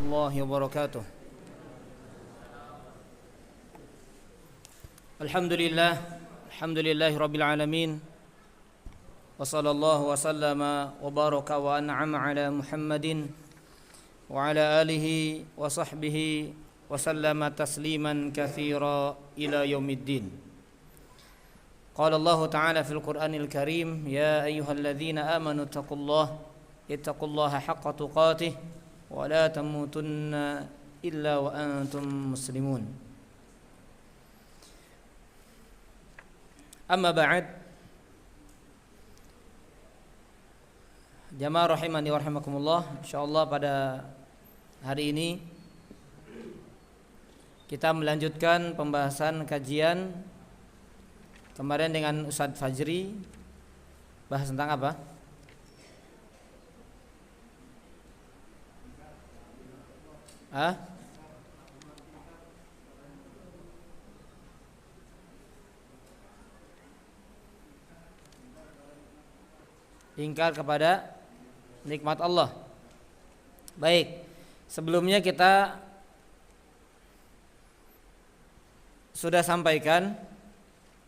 warahmatullahi wabarakatuh. Alhamdulillahi rabbil alamin. Wa sallallahu wa sallama wa baraka wa an'ama ala Muhammadin wa ala alihi wa sahbihi wa sallama tasliman katsira ila yaumiddin. Qala Allah Ta'ala fil Qur'anil Karim, ya ayyuhalladzina amanu ittaqullaha haqqa tuqatih wa la tamutunna illa wa antum muslimun. Amma ba'd. Jamaah rahimani wa rahimakumullah, insyaallah pada hari ini kita melanjutkan pembahasan kajian kemarin dengan Ustadz Fajri. Bahas tentang apa? Ingkar kepada nikmat Allah. Baik, sebelumnya kita sudah sampaikan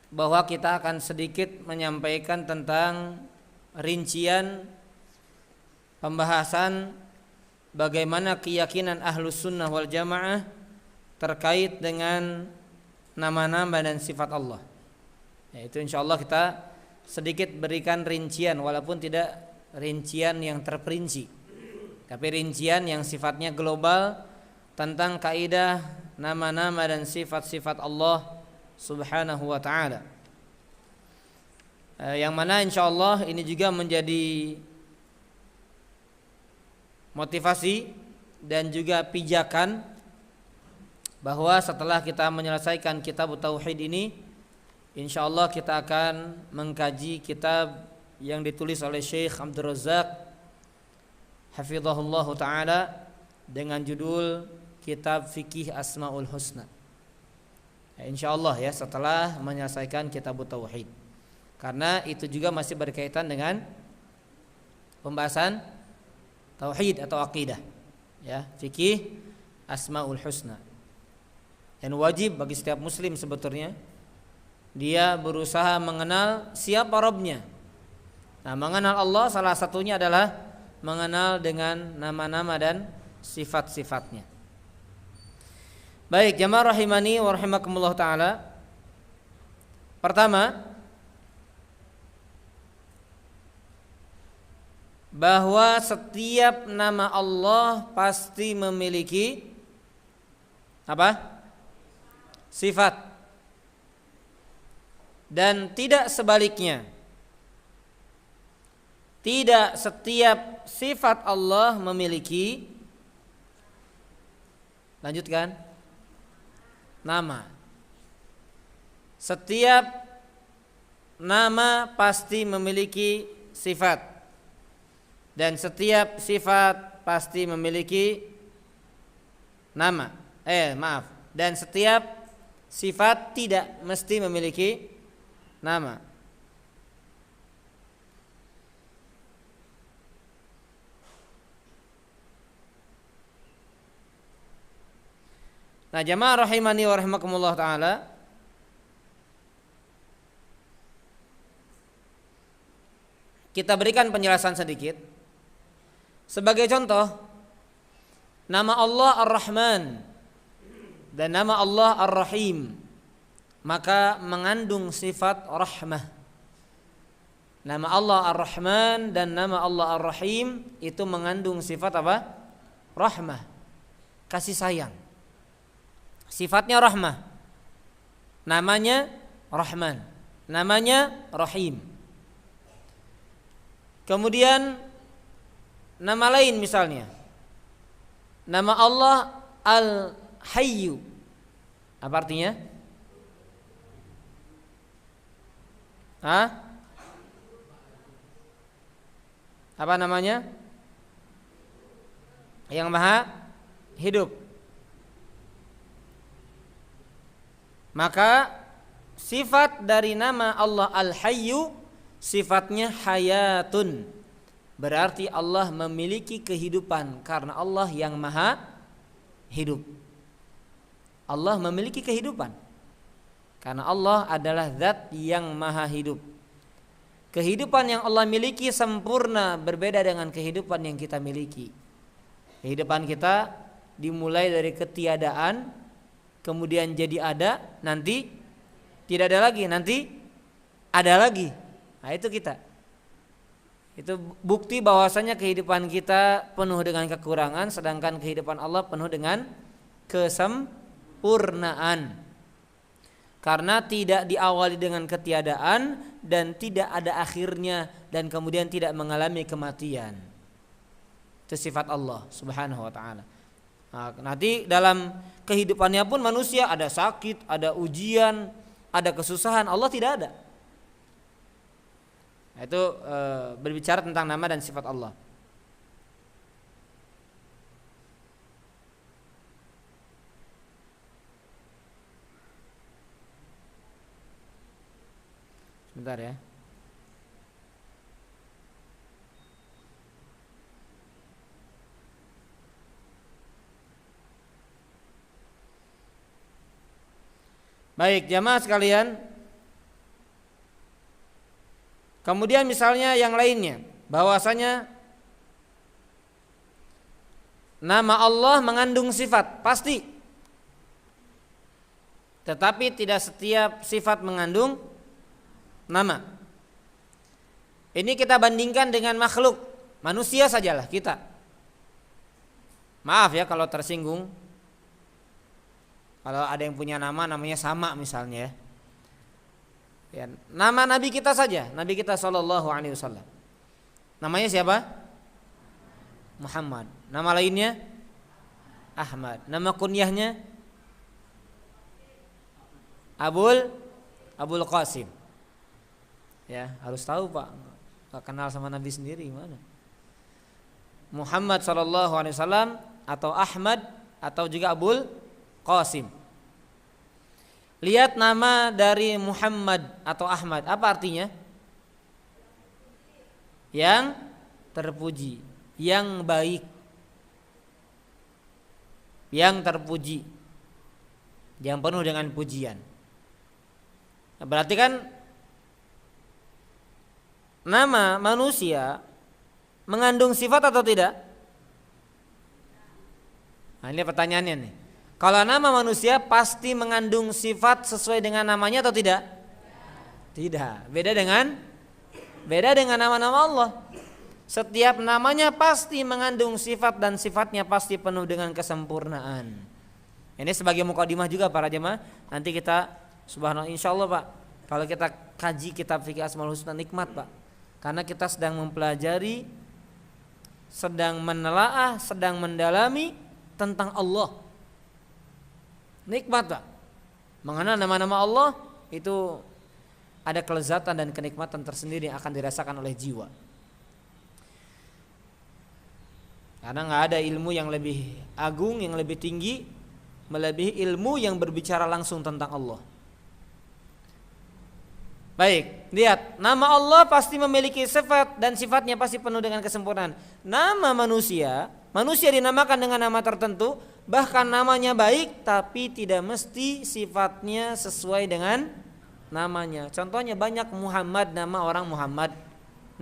bahwa kita akan sedikit menyampaikan tentang rincian pembahasan bagaimana keyakinan Ahlus Sunnah wal Jamaah terkait dengan nama-nama dan sifat Allah. Itu insyaallah kita sedikit berikan rincian, walaupun tidak rincian yang terperinci, tapi rincian yang sifatnya global tentang kaidah nama-nama dan sifat-sifat Allah Subhanahu wa ta'ala, yang mana insyaallah ini juga menjadi motivasi dan juga pijakan bahwa setelah kita menyelesaikan kitab Tauhid ini, insyaallah kita akan mengkaji kitab yang ditulis oleh Syekh Abdul Razak hafizahullah ta'ala dengan judul Kitab Fikih Asmaul Husna. Insyaallah ya, setelah menyelesaikan kitab Tauhid, karena itu juga masih berkaitan dengan pembahasan tauhid atau akidah, ya, fikih Asmaul Husna. Dan wajib bagi setiap muslim sebetulnya dia berusaha mengenal siapa Rabbnya. Nah, mengenal Allah salah satunya adalah mengenal dengan nama-nama dan sifat-sifatnya. Baik, jamaah rahimani wa rahimakumullah ta'ala. Pertama, bahwa setiap nama Allah pasti memiliki apa? Sifat. Dan tidak sebaliknya. Tidak setiap sifat Allah memiliki, lanjutkan, nama. Setiap nama pasti memiliki sifat. Dan setiap sifat pasti memiliki nama. Dan setiap sifat tidak mesti memiliki nama. Nah, jamaah rahimani wa rahimakumullah ta'ala, kita berikan penjelasan sedikit. Sebagai contoh, nama Allah Ar-Rahman dan nama Allah Ar-Rahim maka mengandung sifat rahmah. Nama Allah Ar-Rahman dan nama Allah Ar-Rahim itu mengandung sifat apa? Rahmah, kasih sayang. Sifatnya rahmah, namanya Rahman, namanya Rahim. Kemudian nama lain misalnya, nama Allah Al-Hayyu, apa artinya? Apa namanya? Yang maha hidup. Maka sifat dari nama Allah Al-Hayyu sifatnya hayatun, berarti Allah memiliki kehidupan karena Allah yang maha hidup. Allah memiliki kehidupan karena Allah adalah zat yang maha hidup. Kehidupan yang Allah miliki sempurna, berbeda dengan kehidupan yang kita miliki. Kehidupan kita dimulai dari ketiadaan, kemudian jadi ada, nanti tidak ada lagi, nanti ada lagi. Nah itu kita. Itu bukti bahwasanya kehidupan kita penuh dengan kekurangan, sedangkan kehidupan Allah penuh dengan kesempurnaan. Karena tidak diawali dengan ketiadaan dan tidak ada akhirnya dan kemudian tidak mengalami kematian. Itu sifat Allah Subhanahu wa taala. Nah, nanti dalam kehidupannya pun manusia ada sakit, ada ujian, ada kesusahan, Allah tidak ada. Nah, itu berbicara tentang nama dan sifat Allah. Sebentar ya. Baik, jamaah sekalian. Kemudian misalnya yang lainnya, bahwasanya nama Allah mengandung sifat, pasti. Tetapi tidak setiap sifat mengandung nama. Ini kita bandingkan dengan makhluk, manusia sajalah kita. Maaf ya kalau tersinggung. Kalau ada yang punya nama namanya sama misalnya ya. Nama Nabi kita saja, Nabi kita SAW. Namanya siapa? Muhammad. Nama lainnya Ahmad. Nama kunyahnya Abul Qasim. Ya, harus tahu Pak. Gak kenal sama Nabi sendiri gimana? Muhammad SAW atau Ahmad atau juga Abul Qasim. Lihat nama dari Muhammad atau Ahmad, apa artinya? Yang terpuji, yang baik, yang terpuji, yang penuh dengan pujian. Nah, berarti kan nama manusia mengandung sifat atau tidak? Nah, ini pertanyaannya nih. Kalau nama manusia pasti mengandung sifat sesuai dengan namanya atau tidak? Tidak. Beda dengan nama-nama Allah. Setiap namanya pasti mengandung sifat dan sifatnya pasti penuh dengan kesempurnaan. Ini sebagai mukadimah juga para jemaah. Nanti kita subhanallah insyaallah Pak, kalau kita kaji kitab fikih Asmaul Husna nikmat Pak. Karena kita sedang mempelajari, sedang menelaah, sedang mendalami tentang Allah. Nikmat Pak. Mengenal nama-nama Allah itu ada kelezatan dan kenikmatan tersendiri yang akan dirasakan oleh jiwa. Karena gak ada ilmu yang lebih agung, yang lebih tinggi melebihi ilmu yang berbicara langsung tentang Allah. Baik, lihat, nama Allah pasti memiliki sifat dan sifatnya pasti penuh dengan kesempurnaan. Nama manusia dinamakan dengan nama tertentu, bahkan namanya baik tapi tidak mesti sifatnya sesuai dengan namanya. Contohnya banyak Muhammad, nama orang Muhammad.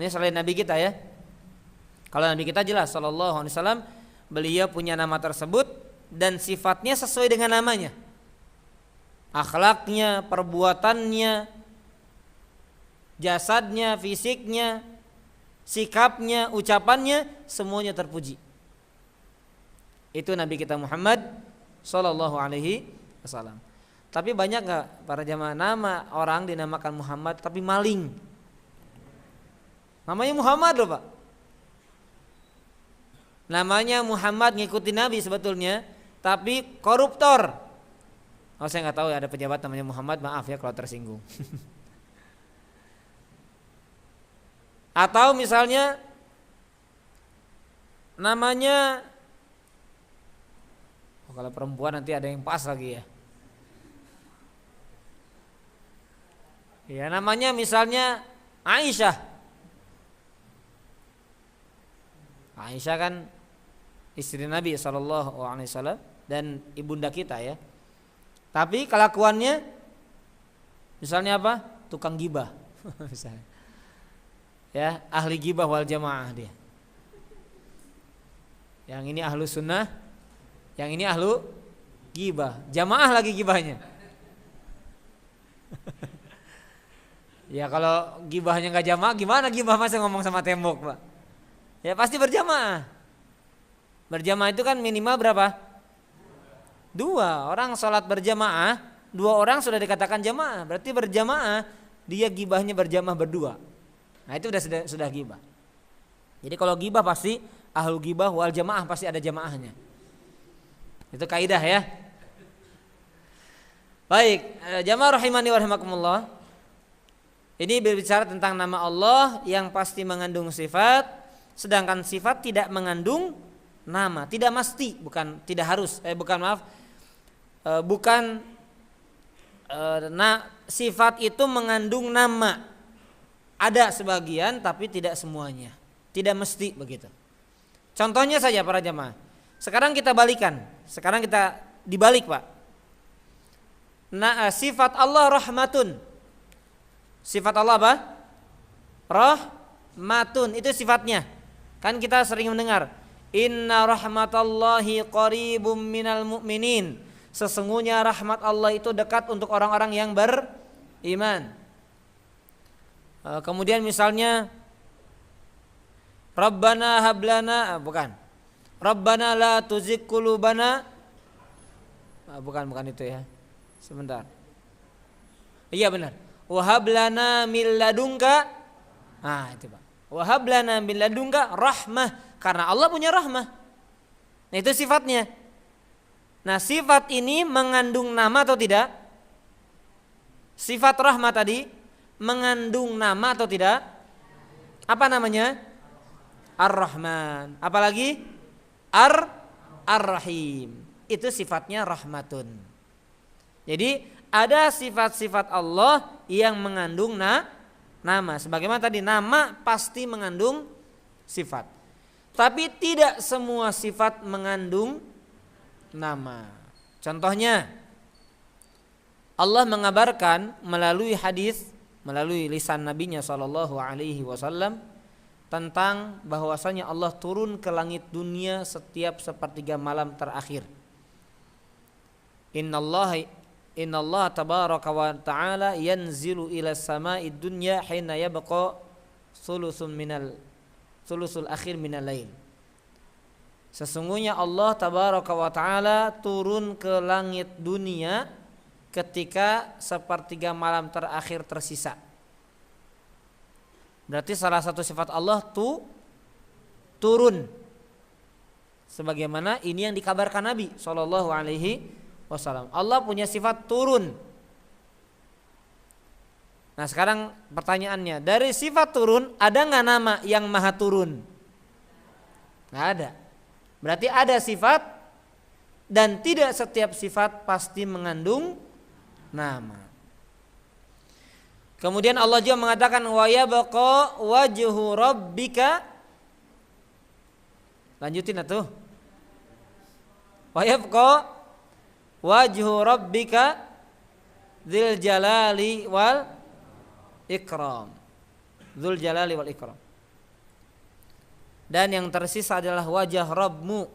Ini selain Nabi kita ya. Kalau Nabi kita jelas sallallahu alaihi wasallam, beliau punya nama tersebut dan sifatnya sesuai dengan namanya. Akhlaknya, perbuatannya, jasadnya, fisiknya, sikapnya, ucapannya, semuanya terpuji. Itu Nabi kita Muhammad sallallahu alaihi wasallam. Tapi banyak enggak para jamaah nama orang dinamakan Muhammad tapi maling? Namanya Muhammad loh Pak. Namanya Muhammad ngikutin Nabi sebetulnya, tapi koruptor. Oh saya enggak tahu ya, ada pejabat namanya Muhammad, maaf ya kalau tersinggung. Atau misalnya namanya, kalau perempuan nanti ada yang pas lagi ya. Ya namanya misalnya Aisyah. Aisyah kan istri Nabi SAW dan ibunda kita ya. Tapi kelakuannya misalnya apa? Tukang gibah. Misalnya. Ya, ahli gibah wal jamaah dia. Yang ini ahlu sunnah, yang ini ahlu gibah. Jamaah lagi gibahnya. Ya kalau gibahnya nggak jamaah, gimana gibah masa ngomong sama tembok, Pak? Ya pasti berjamaah. Berjamaah itu kan minimal berapa? 2 orang sholat berjamaah, 2 orang sudah dikatakan jamaah. Berarti berjamaah, dia gibahnya berjamaah berdua. Nah itu sudah gibah. Jadi kalau gibah pasti ahlu gibah wal jamaah, pasti ada jamaahnya. Itu kaidah ya. Baik, jamaah rahimani wa rahimakumullah. Ini berbicara tentang nama Allah yang pasti mengandung sifat, sedangkan sifat tidak mengandung nama, tidak mesti, bukan tidak harus, sifat itu mengandung nama. Ada sebagian tapi tidak semuanya, tidak mesti begitu. Contohnya saja para jamaah. Sekarang kita balikan, sekarang kita dibalik Pak. Nah, sifat Allah rahmatun. Sifat Allah apa? Rahmatun, itu sifatnya. Kan kita sering mendengar, inna rahmatallahi qaribum minal mu'minin. Sesungguhnya rahmat Allah itu dekat untuk orang-orang yang beriman. Kemudian misalnya Rabbana hablana, bukan. Rabbana la tuzigh qulubana. Bukan itu ya. Sebentar. Iya benar. Wahab lana min ladunka. Itu Pak. Wahab lana min ladunka rahmah, karena Allah punya rahmah. Nah, itu sifatnya. Nah, sifat ini mengandung nama atau tidak? Sifat rahmah tadi mengandung nama atau tidak? Apa namanya? Ar-Rahman. Apalagi? Ar-Rahim. Itu sifatnya rahmatun. Jadi ada sifat-sifat Allah yang mengandung nama. Sebagaimana tadi, nama pasti mengandung sifat. Tapi tidak semua sifat mengandung nama. Contohnya, Allah mengabarkan melalui hadis, melalui lisan nabinya SAW tentang bahwasanya Allah turun ke langit dunia setiap sepertiga malam terakhir. Innallaha tabaraka wa ta'ala yanzilu ila sama'id dunya hina yabqa sulusul akhir minal lail. Sesungguhnya Allah tabaraka wa ta'ala turun ke langit dunia ketika sepertiga malam terakhir tersisa. Berarti salah satu sifat Allah turun. Sebagaimana ini yang dikabarkan Nabi sallallahu alaihi wasallam. Allah punya sifat turun. Nah, sekarang pertanyaannya, dari sifat turun ada nggak nama yang maha turun? Nggak ada. Berarti ada sifat, dan tidak setiap sifat pasti mengandung nama. Kemudian Allah juga mengatakan wa yabqa wajhu rabbika. Lanjutin atuh. Wa yabqa wajhu rabbika dzil jalali wal ikram. Dzul jalali wal ikram. Dan yang tersisa adalah wajah Rabbmu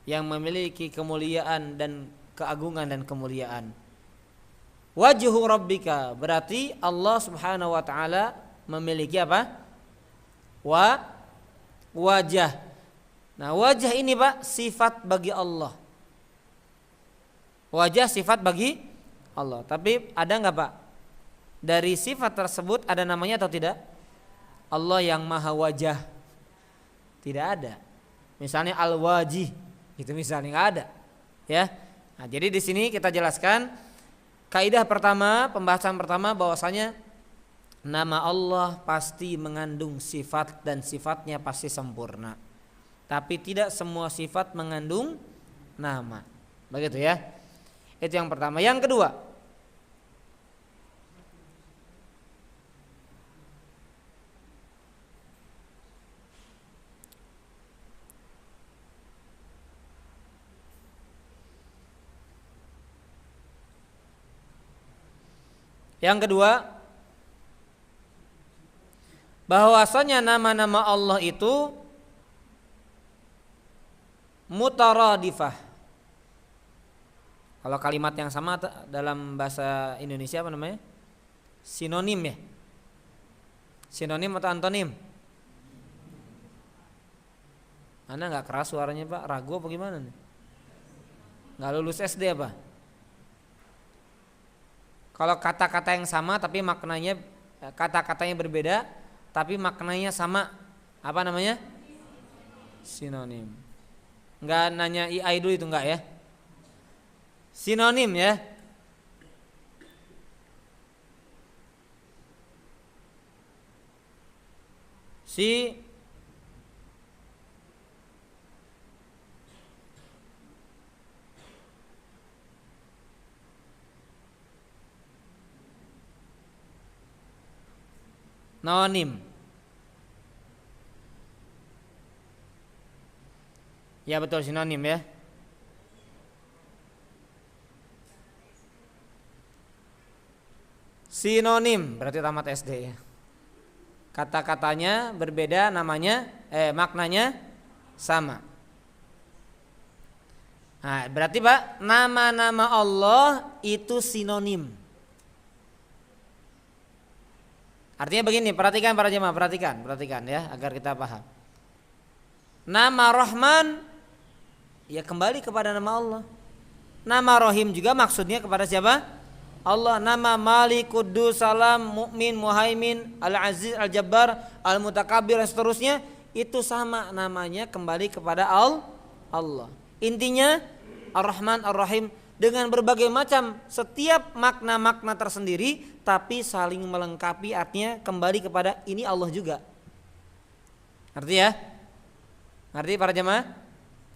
yang memiliki kemuliaan dan keagungan dan kemuliaan. Wajhu rabbika berarti Allah Subhanahu wa taala memiliki apa? Wajah. Nah, wajah ini Pak sifat bagi Allah. Wajah sifat bagi Allah. Tapi ada enggak Pak? Dari sifat tersebut ada namanya atau tidak? Allah yang maha wajah. Tidak ada. Misalnya al-wajih, itu misalnya enggak ada. Ya. Nah, jadi di sini kita jelaskan kaidah pertama, pembahasan pertama bahwasanya nama Allah pasti mengandung sifat dan sifatnya pasti sempurna. Tapi tidak semua sifat mengandung nama. Begitu ya. Itu yang pertama. Yang kedua, Yang kedua, bahwasanya nama-nama Allah itu mutaradifah. Kalau kalimat yang sama dalam bahasa Indonesia apa namanya? Sinonim ya. Sinonim atau antonim? Anda nggak keras suaranya Pak, ragu apa gimana nih? Nggak lulus SD apa? Kalau kata-kata yang sama tapi maknanya, kata-katanya berbeda tapi maknanya sama, apa namanya? Sinonim. Nggak nanya IAI dulu itu enggak ya? Sinonim ya. Sinonim. Ya betul, sinonim ya. Sinonim berarti tamat SD ya. Kata-katanya berbeda, namanya maknanya sama. Nah, berarti Pak, nama-nama Allah itu sinonim. Artinya begini, perhatikan para jemaah, perhatikan ya agar kita paham. Nama Rahman ya kembali kepada nama Allah. Nama Rahim juga maksudnya kepada siapa? Allah. Nama Malik, Quddus, Salam, Mukmin, Muhaimin, Al-Aziz, Al-Jabbar, Al-Mutakabbir dan seterusnya itu sama namanya kembali kepada Allah. Intinya Ar-Rahman, Ar-Rahim dengan berbagai macam setiap makna-makna tersendiri tapi saling melengkapi, artinya kembali kepada ini Allah juga. Ngerti ya? Ngerti para jemaah?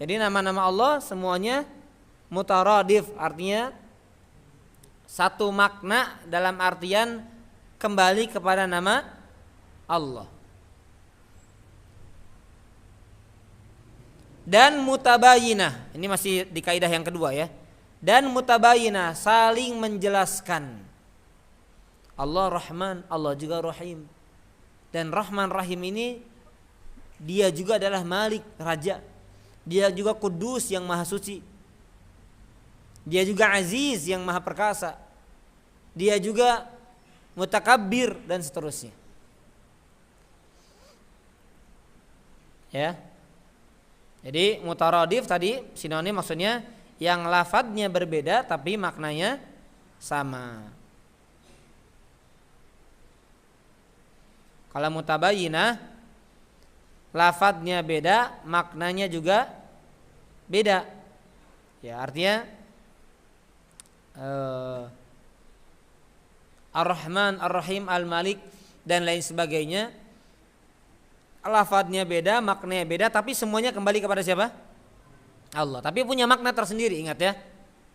Jadi nama-nama Allah semuanya mutaradif, artinya satu makna dalam artian kembali kepada nama Allah. Dan mutabayinah, ini masih di kaidah yang kedua ya. Dan mutabayinah, saling menjelaskan. Allah Rahman, Allah juga Rahim. Dan Rahman Rahim ini dia juga adalah Malik, Raja. Dia juga Kudus yang Maha Suci. Dia juga Aziz yang Maha Perkasa. Dia juga Mutakabbir dan seterusnya. Ya. Jadi mutaradif tadi sinonim maksudnya yang lafadznya berbeda tapi maknanya sama. Kalau mutabayyinah lafadznya beda, maknanya juga beda. Ya, artinya Ar-Rahman, Ar-Rahim, Al-Malik dan lain sebagainya. Lafadznya beda, maknanya beda, tapi semuanya kembali kepada siapa? Allah. Tapi punya makna tersendiri, ingat ya.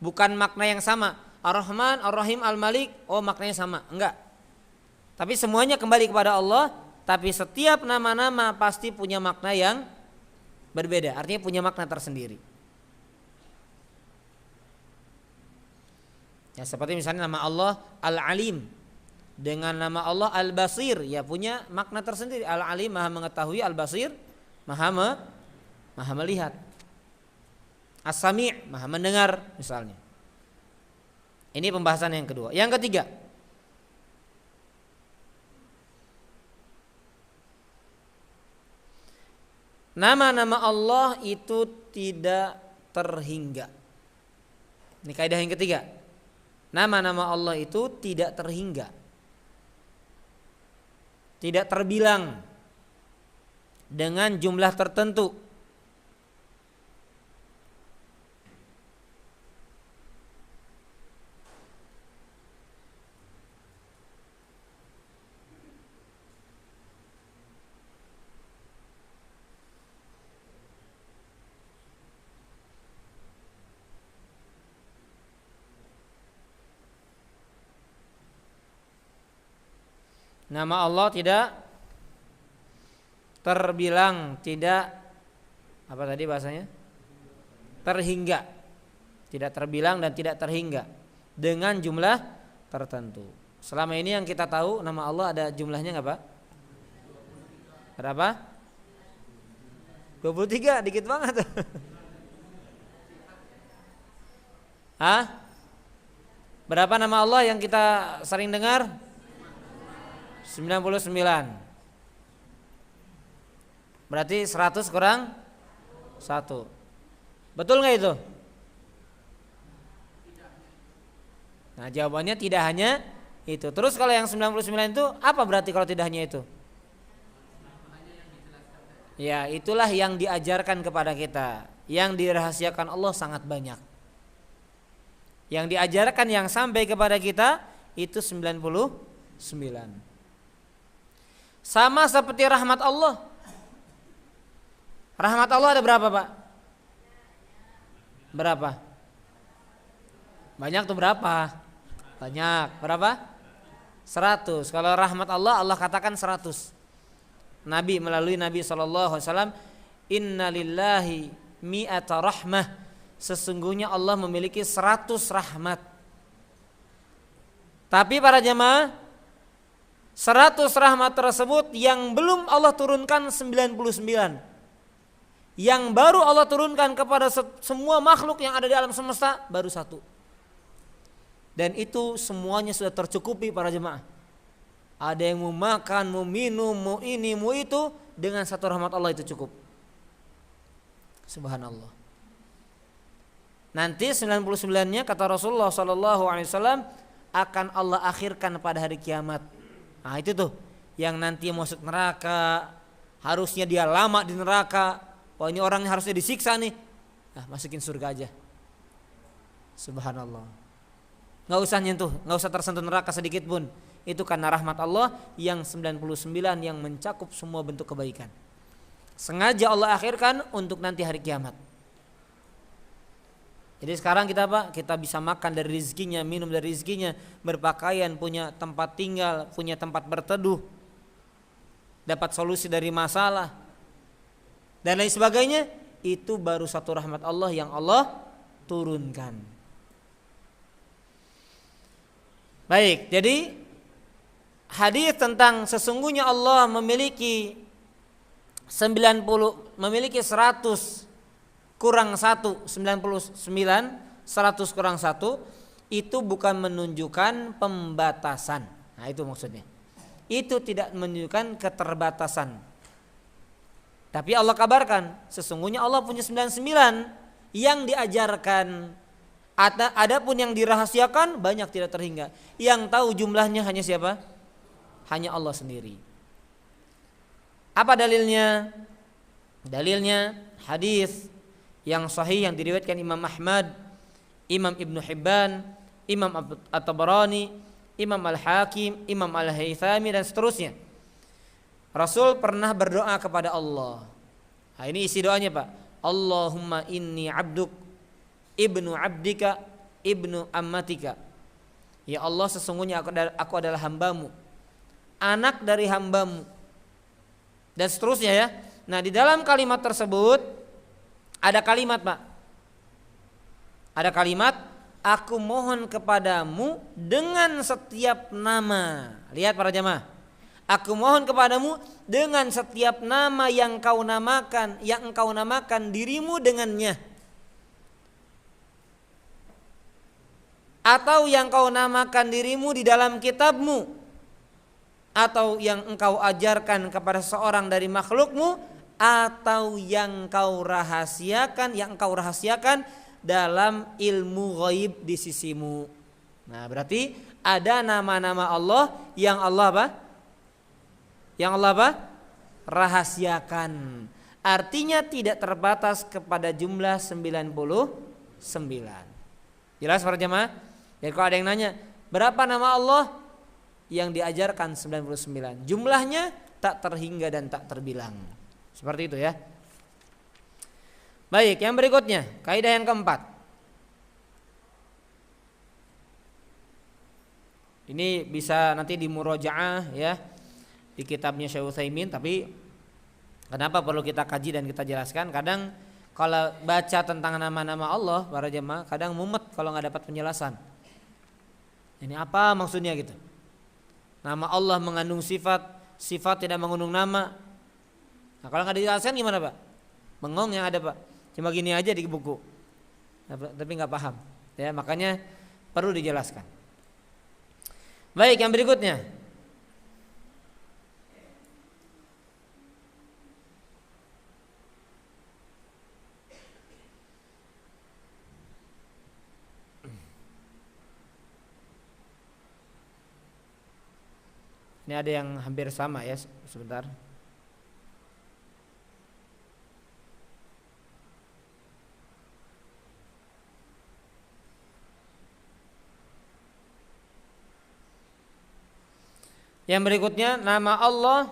Bukan makna yang sama. Ar-Rahman, Ar-Rahim, Al-Malik, oh maknanya sama. Enggak. Tapi semuanya kembali kepada Allah, tapi setiap nama-nama pasti punya makna yang berbeda. Artinya punya makna tersendiri. Ya, seperti misalnya nama Allah Al-Alim dengan nama Allah Al-Basir, ya punya makna tersendiri. Al-Alim Maha mengetahui, Al-Basir Maha melihat. As-Sami' Maha mendengar misalnya. Ini pembahasan yang kedua. Yang ketiga, nama-nama Allah itu tidak terhingga. Ini kaidah yang ketiga. Nama-nama Allah itu tidak terhingga, tidak terbilang dengan jumlah tertentu. Nama Allah tidak terbilang, tidak apa tadi bahasanya? Terhingga. Tidak terbilang dan tidak terhingga dengan jumlah tertentu. Selama ini yang kita tahu nama Allah ada jumlahnya nggak Pak? Berapa? 23, dikit banget. Hah? Berapa nama Allah yang kita sering dengar? 99. Berarti 100 kurang 1. Betul nggak itu? Nah, jawabannya tidak hanya itu. Terus kalau yang 99 itu apa berarti kalau tidak hanya itu? Ya, itulah yang diajarkan kepada kita. Yang dirahasiakan Allah sangat banyak. Yang diajarkan yang sampai kepada kita itu 99. Sama seperti rahmat Allah. Rahmat Allah ada berapa, Pak? Berapa? Banyak tuh berapa? Banyak. Berapa? 100. Kalau rahmat Allah, Allah katakan 100. Nabi melalui Nabi SAW, Inna lillahi mi'ata rahmah. Sesungguhnya Allah memiliki 100 rahmat. Tapi para jemaah, 100 rahmat tersebut yang belum Allah turunkan 99. Yang baru Allah turunkan kepada semua makhluk yang ada di alam semesta baru 1. Dan itu semuanya sudah tercukupi para jemaah. Ada yang mau makan, mau minum, mau ini, mau itu, dengan 1 rahmat Allah itu cukup. Subhanallah. Nanti 99-nya kata Rasulullah SAW akan Allah akhirkan pada hari kiamat. Nah itu tuh yang nanti masuk neraka, harusnya dia lama di neraka. Wah ini orangnya harusnya disiksa nih. Nah masukin surga aja. Subhanallah. Gak usah nyentuh, gak usah tersentuh neraka sedikit pun. Itu karena rahmat Allah yang 99 yang mencakup semua bentuk kebaikan. Sengaja Allah akhirkan untuk nanti hari kiamat. Jadi sekarang kita apa? Kita bisa makan dari rezekinya, minum dari rezekinya, berpakaian, punya tempat tinggal, punya tempat berteduh, dapat solusi dari masalah dan lain sebagainya. Itu baru 1 rahmat Allah yang Allah turunkan. Baik, jadi hadis tentang sesungguhnya Allah memiliki 100 kurang 1, 99, 100 kurang 1 itu bukan menunjukkan pembatasan. Nah itu maksudnya. Itu tidak menunjukkan keterbatasan. Tapi Allah kabarkan sesungguhnya Allah punya 99 yang diajarkan. Adapun yang dirahasiakan banyak tidak terhingga. Yang tahu jumlahnya hanya siapa? Hanya Allah sendiri. Apa dalilnya? Dalilnya hadis yang sahih yang diriwayatkan Imam Ahmad, Imam Ibnu Hibban, Imam At-Tabarani, Imam Al-Hakim, Imam Al-Haythami dan seterusnya. Rasul pernah berdoa kepada Allah. Nah, ini isi doanya Pak. Allahumma inni abduk ibnu abdika ibnu ammatika. Ya Allah sesungguhnya aku adalah hambamu, anak dari hambamu. Dan seterusnya ya. Nah di dalam kalimat tersebut ada kalimat Pak. Ada kalimat aku mohon kepadamu dengan setiap nama. Lihat para jamaah. Aku mohon kepadamu dengan setiap nama yang engkau namakan dirimu dengannya. Atau yang kau namakan dirimu di dalam kitabmu, atau yang engkau ajarkan kepada seorang dari makhlukmu, atau yang engkau rahasiakan dalam ilmu ghaib di sisimu. Nah berarti ada nama-nama Allah yang Allah apa? Yang Allah apa? Rahasiakan. Artinya tidak terbatas kepada jumlah 99. Jelas para jemaah? Jadi kalau ada yang nanya, berapa nama Allah? Yang diajarkan 99. Jumlahnya tak terhingga dan tak terbilang. Seperti itu ya. Baik, yang berikutnya, kaidah yang keempat. Ini bisa nanti di murojaah ya, di kitabnya Syekh Utsaimin, tapi kenapa perlu kita kaji dan kita jelaskan? Kadang kalau baca tentang nama-nama Allah para jemaah kadang mumet kalau nggak dapat penjelasan. Ini apa maksudnya gitu. Nama Allah mengandung sifat, sifat tidak mengandung nama. Nah, kalau nggak dijelaskan gimana Pak? Bengong yang ada Pak. Cuma gini aja di buku, tapi nggak paham. Ya, makanya perlu dijelaskan. Baik, yang berikutnya. Ini ada yang hampir sama ya, sebentar. Yang berikutnya, nama Allah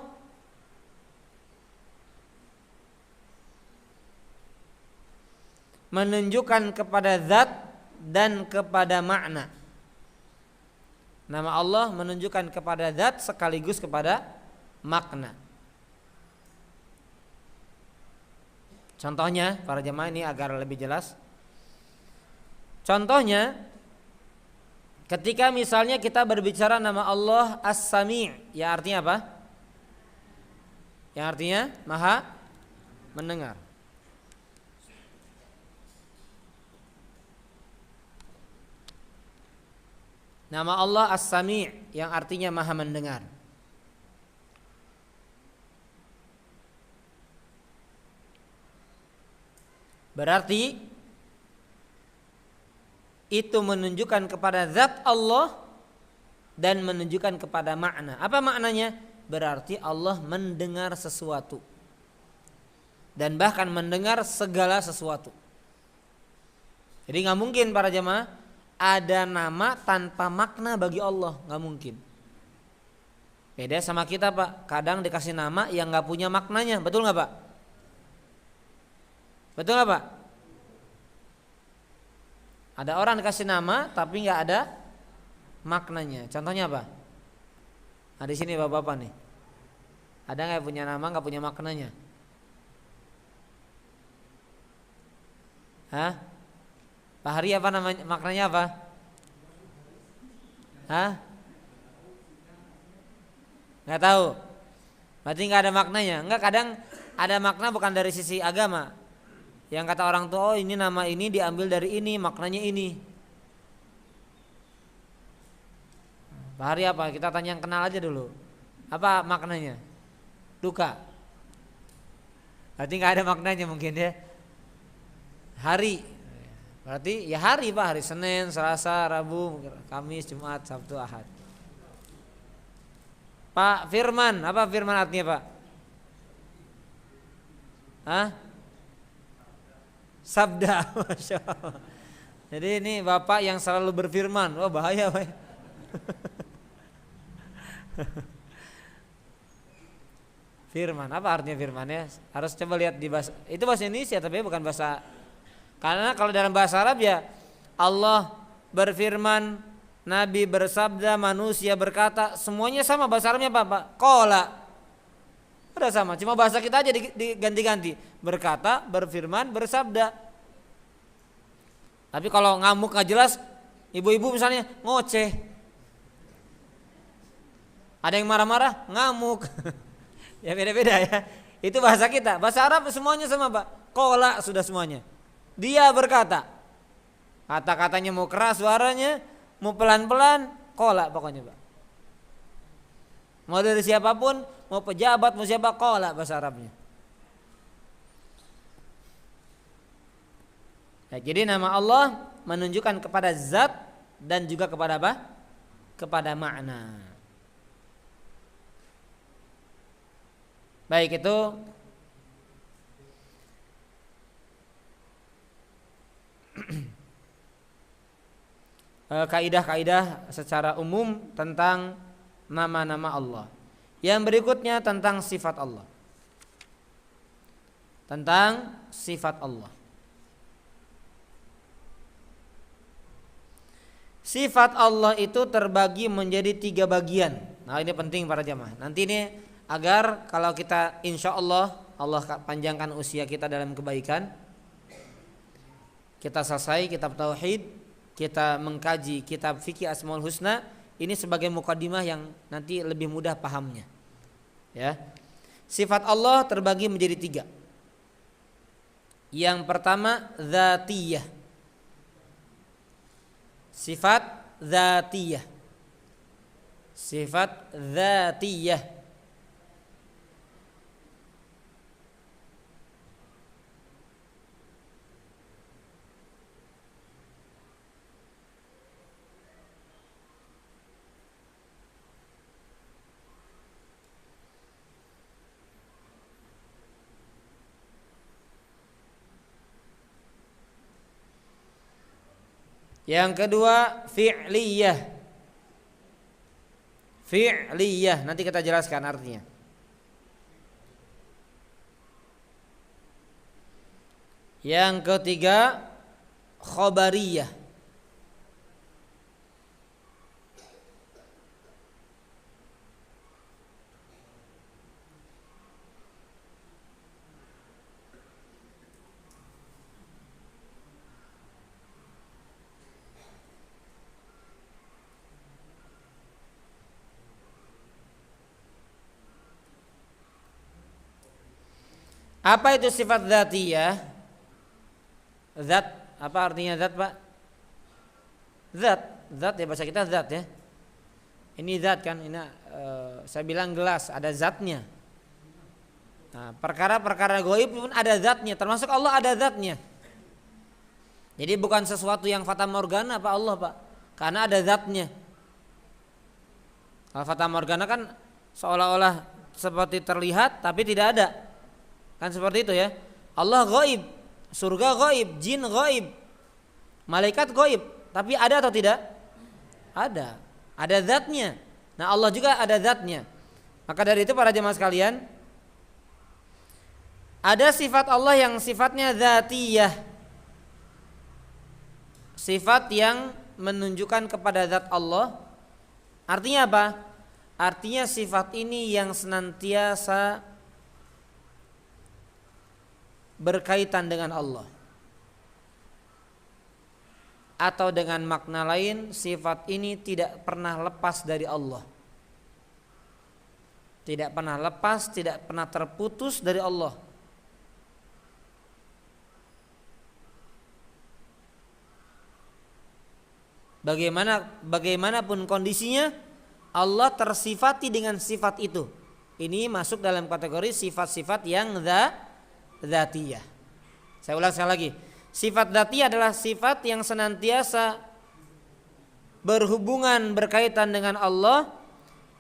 menunjukkan kepada zat dan kepada makna. Nama Allah menunjukkan kepada zat sekaligus kepada makna. Contohnya, para jemaah, ini agar lebih jelas. Contohnya, ketika misalnya kita berbicara nama Allah As-Sami', ya artinya apa? Yang artinya Maha mendengar. Nama Allah As-Sami' yang artinya Maha mendengar. Berarti itu menunjukkan kepada zat Allah dan menunjukkan kepada makna. Apa maknanya? Berarti Allah mendengar sesuatu dan bahkan mendengar segala sesuatu. Jadi nggak mungkin para jemaah ada nama tanpa makna bagi Allah, nggak mungkin. Beda sama kita Pak, kadang dikasih nama yang nggak punya maknanya, betul nggak Pak? Betul nggak Pak? Ada orang dikasih nama tapi nggak ada maknanya. Contohnya apa? Nah, di sini bapak-bapak nih, ada nggak punya nama nggak punya maknanya? Hah? Pak Hari apa namanya? Maknanya apa? Hah? Nggak tahu. Berarti nggak ada maknanya. Nggak, kadang ada makna bukan dari sisi agama. Yang kata orang tua, oh ini nama ini diambil dari ini, maknanya ini. Pak Hari apa? Kita tanya yang kenal aja dulu. Apa maknanya? Duka. Berarti nggak ada maknanya mungkin ya. Hari. Berarti ya hari Pak, hari Senin, Selasa, Rabu, Kamis, Jumat, Sabtu, Ahad. Pak Firman, apa firman artinya Pak? Hah? Sabda. Masya Allah. Jadi ini Bapak yang selalu berfirman. Oh bahaya Pak. Firman, apa artinya firman ya? Harus coba lihat di bahasa. Itu bahasa Indonesia tapi bukan bahasa. Karena kalau dalam bahasa Arab ya Allah berfirman, Nabi bersabda, manusia berkata, semuanya sama bahasa Arabnya apa Pak? Qala. Udah sama, cuma bahasa kita aja diganti-ganti. Berkata, berfirman, bersabda. Tapi kalau ngamuk nggak jelas, ibu-ibu misalnya ngoceh. Ada yang marah-marah, ngamuk. Ya beda-beda ya. Itu bahasa kita. Bahasa Arab semuanya sama Pak. Qala sudah semuanya. Dia berkata, kata-katanya mau keras suaranya, mau pelan-pelan, qala pokoknya Pak. Mau dari siapapun, mau pejabat, mau siapa, qala bahasa Arabnya. Ya, jadi nama Allah menunjukkan kepada zat dan juga kepada apa? Kepada makna. Baik, itu kaidah-kaidah secara umum tentang nama-nama Allah. Yang berikutnya tentang sifat Allah. Tentang sifat Allah. Sifat Allah itu terbagi menjadi 3 bagian. Nah ini penting para jamaah. Nanti ini agar kalau kita insya Allah panjangkan usia kita dalam kebaikan. Kita selesai kitab tauhid, kita mengkaji kitab fikih Asmaul Husna, ini sebagai mukadimah yang nanti lebih mudah pahamnya. Ya. Sifat Allah terbagi menjadi 3. Yang pertama dzatiyah. Sifat dzatiyah. Sifat dzatiyah. Yang kedua fi'liyah. Fi'liyah, nanti kita jelaskan artinya. Yang ketiga khabariyah. Apa itu sifat dzatiyah? Zat, apa artinya zat, Pak? Zat ya, bahasa kita zat ya. Ini zat kan, ini saya bilang gelas, ada zatnya. Nah, perkara-perkara gaib pun ada zatnya, termasuk Allah ada zatnya. Jadi bukan sesuatu yang fata morgana Pak Allah, Pak, karena ada zatnya. Kalau fata morgana kan seolah-olah seperti terlihat tapi tidak ada. Kan seperti itu ya. Allah gaib, surga gaib, jin gaib, malaikat gaib, tapi ada atau tidak? Ada zatnya. Nah Allah juga ada zatnya. Maka dari itu para jemaah sekalian, ada sifat Allah yang sifatnya dzatiyah, sifat yang menunjukkan kepada zat Allah. Artinya apa? Artinya sifat ini yang senantiasa berkaitan dengan Allah. Atau dengan makna lain, sifat ini tidak pernah lepas dari Allah. Tidak pernah lepas, tidak pernah terputus dari Allah. Bagaimanapun kondisinya, Allah tersifati dengan sifat itu. Ini masuk dalam kategori sifat-sifat yang dzatiyah. Saya ulang sekali lagi. Sifat dzatiyah adalah sifat yang senantiasa berhubungan, berkaitan dengan Allah,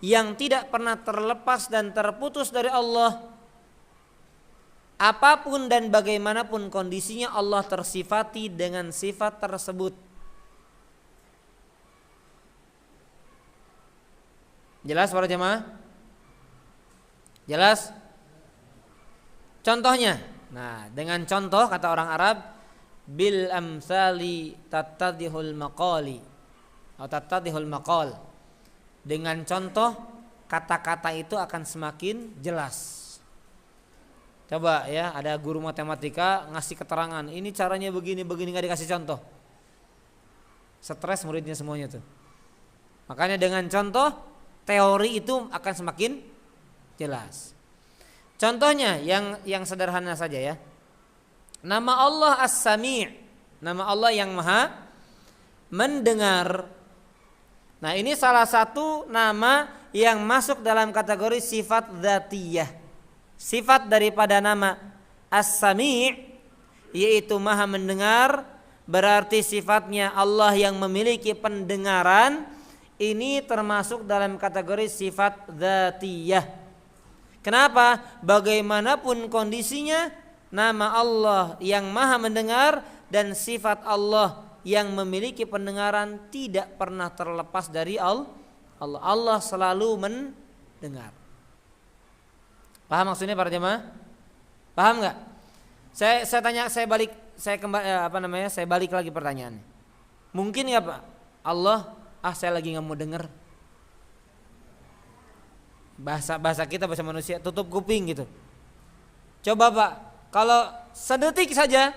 yang tidak pernah terlepas dan terputus dari Allah. Apapun dan bagaimanapun kondisinya, Allah tersifati dengan sifat tersebut. Jelas para jemaah? Jelas? Contohnya, nah dengan contoh kata orang Arab, bil amsali tattadihul maqali atau tattadihul maqal. Dengan contoh kata-kata itu akan semakin jelas. Coba ya, ada guru matematika ngasih keterangan, ini caranya begini nggak dikasih contoh, stres muridnya semuanya tuh. Makanya dengan contoh teori itu akan semakin jelas. Contohnya yang sederhana saja ya. Nama Allah As-Sami', nama Allah yang Maha mendengar. Nah, ini salah satu nama yang masuk dalam kategori sifat dzatiyah. Sifat daripada nama As-Sami', yaitu Maha mendengar, berarti sifatnya Allah yang memiliki pendengaran. Ini termasuk dalam kategori sifat dzatiyah. Kenapa? Bagaimanapun kondisinya, nama Allah yang Maha mendengar dan sifat Allah yang memiliki pendengaran tidak pernah terlepas dari Allah. Allah selalu mendengar. Paham maksudnya para jemaah? Paham nggak? Saya tanya, saya balik lagi pertanyaannya. Mungkin ya Pak, Allah, saya lagi nggak mau dengar. Bahasa kita, bahasa manusia, tutup kuping gitu. Coba Pak, kalau sedetik saja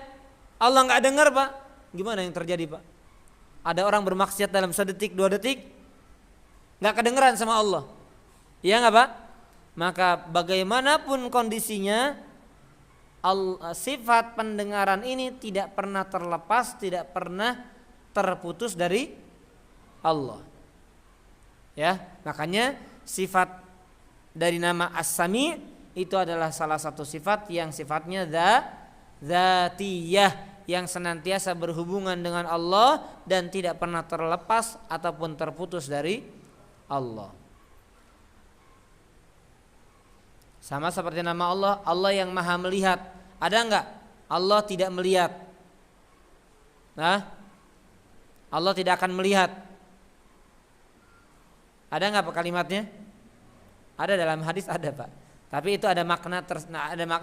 Allah nggak dengar Pak, gimana yang terjadi Pak? Ada orang bermaksiat dalam sedetik, 2 detik, nggak kedengeran sama Allah. Iya nggak Pak? Maka bagaimanapun kondisinya, sifat pendengaran ini tidak pernah terlepas, tidak pernah terputus dari Allah. Ya, makanya sifat dari nama As-Sami' itu adalah salah satu sifat yang sifatnya dzatiyah, yang senantiasa berhubungan dengan Allah dan tidak pernah terlepas ataupun terputus dari Allah. Sama seperti nama Allah, Allah yang maha melihat. Ada enggak Allah tidak melihat? Nah, Allah tidak akan melihat. Ada enggak Pak kalimatnya? Ada dalam hadis, ada Pak. Tapi itu ada makna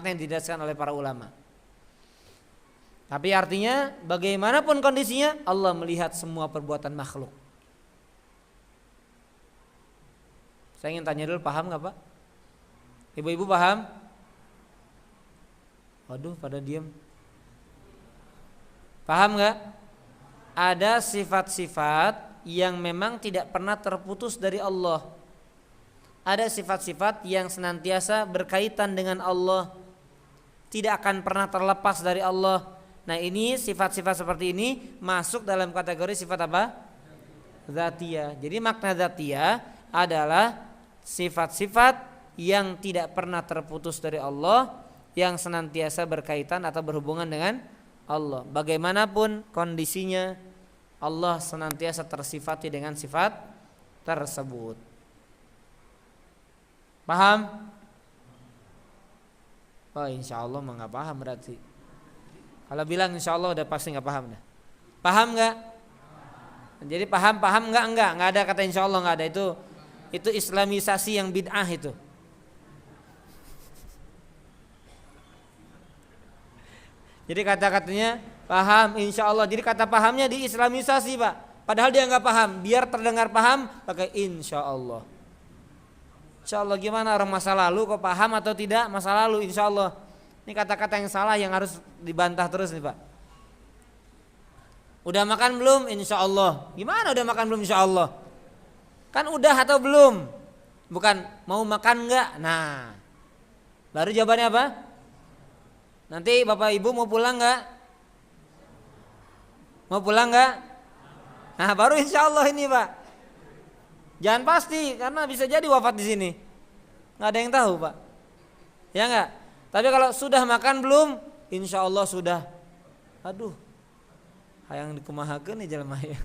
yang dijelaskan oleh para ulama. Tapi artinya bagaimanapun kondisinya, Allah melihat semua perbuatan makhluk. Saya ingin tanya dulu, paham enggak Pak? Ibu-ibu paham? Waduh, pada diam. Paham enggak? Ada sifat-sifat yang memang tidak pernah terputus dari Allah. Ada sifat-sifat yang senantiasa berkaitan dengan Allah, tidak akan pernah terlepas dari Allah. Nah, ini sifat-sifat seperti ini masuk dalam kategori sifat apa? Dzatiyah. Jadi makna dzatiyah adalah sifat-sifat yang tidak pernah terputus dari Allah, yang senantiasa berkaitan atau berhubungan dengan Allah. Bagaimanapun kondisinya, Allah senantiasa tersifati dengan sifat tersebut. Paham? Oh, insya Allah mah nggak paham berarti. Kalau bilang insya Allah udah pasti nggak paham dah. Paham nggak? Jadi paham nggak ada kata insya Allah, nggak ada. Itu islamisasi yang bid'ah itu. Jadi kata-katanya paham insya Allah. Jadi kata pahamnya diislamisasi Pak. Padahal dia nggak paham. Biar terdengar paham pakai insya Allah. Insya Allah gimana orang masa lalu kok paham atau tidak masa lalu insya Allah. Ini kata-kata yang salah yang harus dibantah terus nih Pak. Udah makan belum? Insya Allah. Gimana udah makan belum insya Allah? Kan udah atau belum? Bukan mau makan nggak? Nah, baru jawabannya apa? Nanti Bapak Ibu mau pulang nggak? Mau pulang nggak? Nah, baru insya Allah ini Pak. Jangan pasti karena bisa jadi wafat di sini. Nggak ada yang tahu Pak. Ya nggak? Tapi kalau sudah makan belum? Insya Allah sudah. Aduh, hayang dikumahakeun nih jalma ya.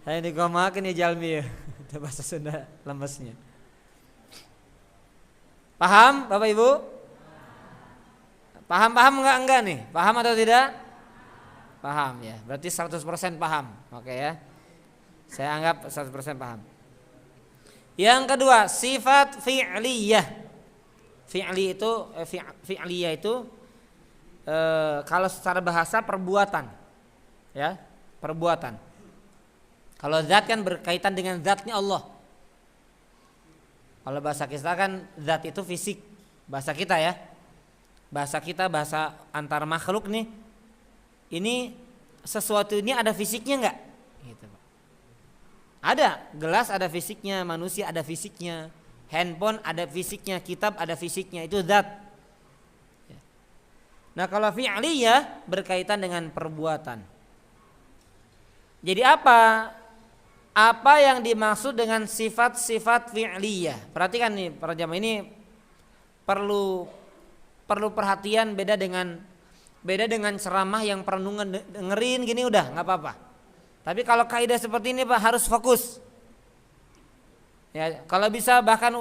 Hayang dikumahakeun nih jalmi ya. Itu bahasa Sunda lemesnya. Paham Bapak Ibu? Paham enggak nih? Paham atau tidak? Paham ya. Berarti 100% paham. Oke ya. Saya anggap 100% paham. Yang kedua, sifat fi'liyah. Fi'liyah itu kalau secara bahasa perbuatan. Ya, perbuatan. Kalau zat kan berkaitan dengan zatnya Allah. Kalau bahasa kita kan zat itu fisik, bahasa kita ya. Bahasa kita, bahasa antar makhluk nih. Ini sesuatu ini ada fisiknya enggak? Gitu, Pak. Ada, gelas ada fisiknya, manusia ada fisiknya, handphone ada fisiknya, kitab ada fisiknya, itu zat. Nah, kalau fi'liyah berkaitan dengan perbuatan. Jadi apa yang dimaksud dengan sifat-sifat fi'liyah? Perhatikan nih para jamaah, ini perlu perhatian, beda dengan ceramah yang pernah dengerin gini udah nggak apa-apa. Tapi kalau kaidah seperti ini Pak harus fokus. Ya, kalau bisa bahkan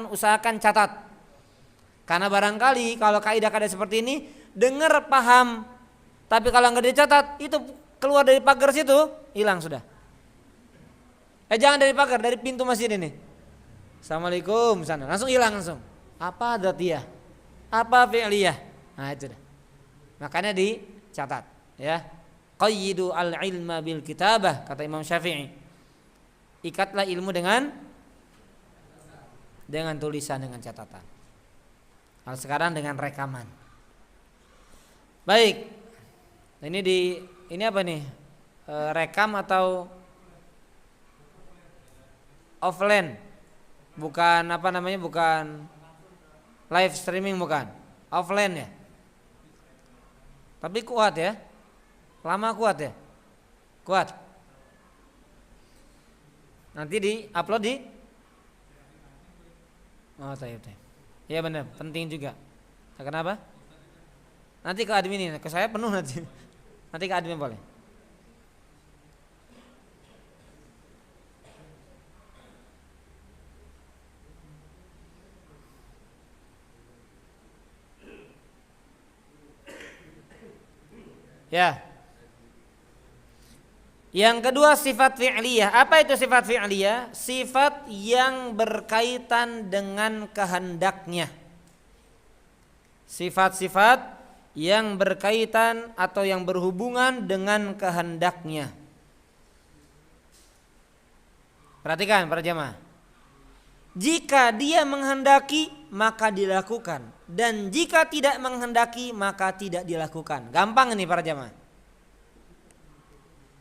usahakan catat. Karena barangkali kalau kaidah-kaidah seperti ini dengar paham, tapi kalau nggak dicatat itu keluar dari pagar situ hilang sudah. Jangan dari pagar, dari pintu masjid ini. Assalamualaikum sana, langsung hilang langsung. Apa dzatiyah? Apa fi'liyah? Nah itu dah. Makanya dicatat, ya. Qayyidu al-ilma bil kitabah, kata Imam Syafi'i. Ikatlah ilmu dengan tulisan, dengan catatan. Kalau sekarang dengan rekaman. Baik. Ini apa nih? Rekam atau offline. Bukan apa namanya, bukan live streaming, bukan. Offline ya. Tapi kuat ya. Lama kuat ya. Kuat. Nanti di-upload di. Oh, tayyib. Iya benar, penting juga. Kenapa? Nanti ke admin ini, ke saya penuh nanti. Nanti ke admin boleh. Ya. Yang kedua sifat fi'liyah. Apa itu sifat fi'liyah? Sifat yang berkaitan dengan kehendaknya. Sifat-sifat yang berkaitan atau yang berhubungan dengan kehendaknya. Perhatikan para jamaah. Jika dia menghendaki maka dilakukan, dan jika tidak menghendaki maka tidak dilakukan. Gampang ini para jamaah.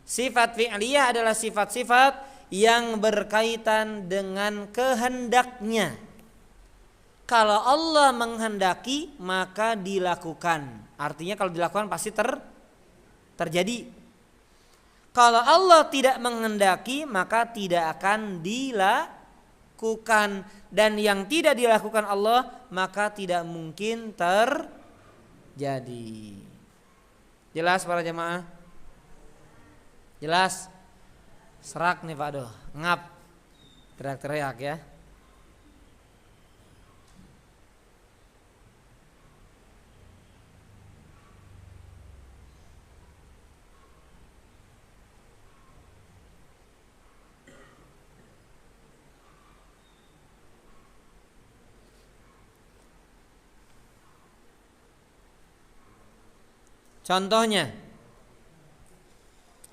Sifat fi'liyah adalah sifat-sifat yang berkaitan dengan kehendaknya. Kalau Allah menghendaki maka dilakukan. Artinya kalau dilakukan pasti terjadi. Kalau Allah tidak menghendaki maka tidak akan dilakukan. Dan yang tidak dilakukan Allah maka tidak mungkin terjadi. Jelas para jemaah? Jelas? Serak nih Pak Doh, ngap. Teriak-teriak ya.